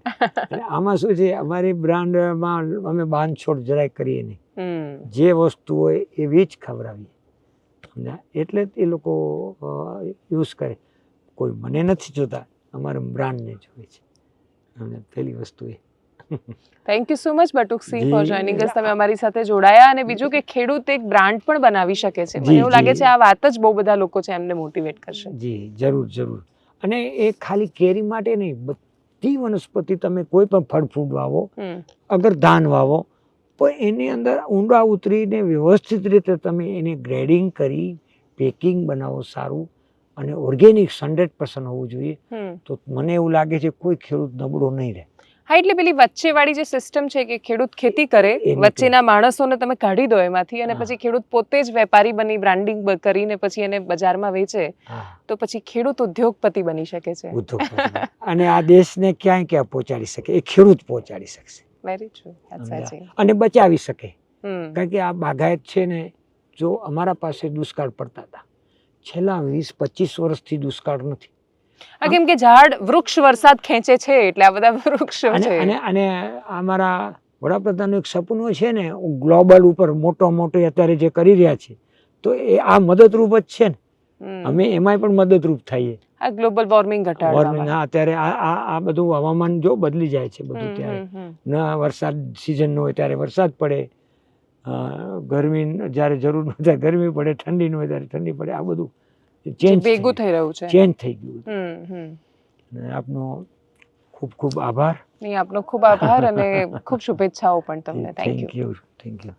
આમાં શું છે, અમારી બ્રાન્ડમાં અમે બાંધછોડ જરાય કરીએ નહીં. જે વસ્તુ હોય એવી જ ખવડાવીએ, એટલે એ લોકો યુઝ કરે. કોઈ મને નથી જોતા, અમારે બ્રાન્ડને જોઈએ છે. અને પહેલી વસ્તુ એ. Thank you so much Batuksinh for joining us. તમે અમારી સાથે જોડાયા. અને બીજું કે ખેડૂત એક બ્રાન્ડ પણ બનાવી શકે છે. મને એવું લાગે છે આ વાત જ બહુ બધા લોકો છે એમને મોટિવેટ કરશે. જી, જરૂર. અને એ ખાલી કેરી માટે નહીં, બધી વનસ્પતિ તમે કોઈ પણ ફળ ફૂડ વાવો, અગર ધાન વાવો, પણ એની અંદર ઊંડા ઉતરીને વ્યવસ્થિત રીતે તમે એને ગ્રેડિંગ કરી પેકિંગ બનાવો સારું, અને ઓર્ગેનિક 100% હોવું જોઈએ. તો મને એવું લાગે છે કોઈ ખેડૂત નબળો નહીં રહે. હા, એટલે પેલી વચ્ચેવાળી જે સિસ્ટમ છે કે ખેડૂત ખેતી કરે, એ નથી. વચ્ચેના માણસોને તમે કાઢી દો એમાંથી, અને હા. પછી ખેડૂત પોતે જ વેપારી બની બ્રાન્ડિંગ કરીને પછી એને બજારમાં વેચે, હા તો પછી ખેડૂત ઉદ્યોગપતિ બની શકે છે. ઉદ્યોગપતિ. અને આ દેશને ક્યાંય ક્યાં પહોંચાડી શકે એ ખેડૂત પહોંચાડી શકશે, વેરી ટ્રુ, સાચી. અને બચાવી શકે. હમ કારણ કે આ બાગાયત છે ને, જો અમારા પાસે દુષ્કાળ પડતા હતા, છેલ્લા 20-25 વર્ષથી દુષ્કાળ નથી. હા, કેમ કે ઝાડ વૃક્ષ વરસાદ ખેંચે છે, એટલે આ બધા વૃક્ષો અને છે. અને અને અમારા વડાપ્રધાનનું એક સપનું છે ને, ગ્લોબલ ઉપર મોટો અત્યારે જે કરી રહ્યા છે, તો એ આ મદદરૂપ જ છે ને. હમ. અમે એમાંય પણ મદદરૂપ થઈએ. આ ગ્લોબલ વોર્મિંગ વોર્મિંગ, ઘટાડવામાં. અત્યારે આ બધું હવામાન જો બદલી જાય છે બધું, હમ, ત્યારે હમ, હમ. ના વરસાદ સિઝન હોય ત્યારે વરસાદ પડે, ગરમી જ્યારે જરૂર ન ત્યારે ગરમી પડે, ઠંડી ન હોય ત્યારે ઠંડી પડે. આ બધું જે ચેન્જ ભેગું થઈ રહ્યું છે. ચેન્જ થઈ ગયું. હમ હમ. અને આપનો ખૂબ ખૂબ આભાર. નહીં, આપનો ખૂબ આભાર અને ખૂબ શુભેચ્છાઓ પણ તમને. Thank you. Thank you.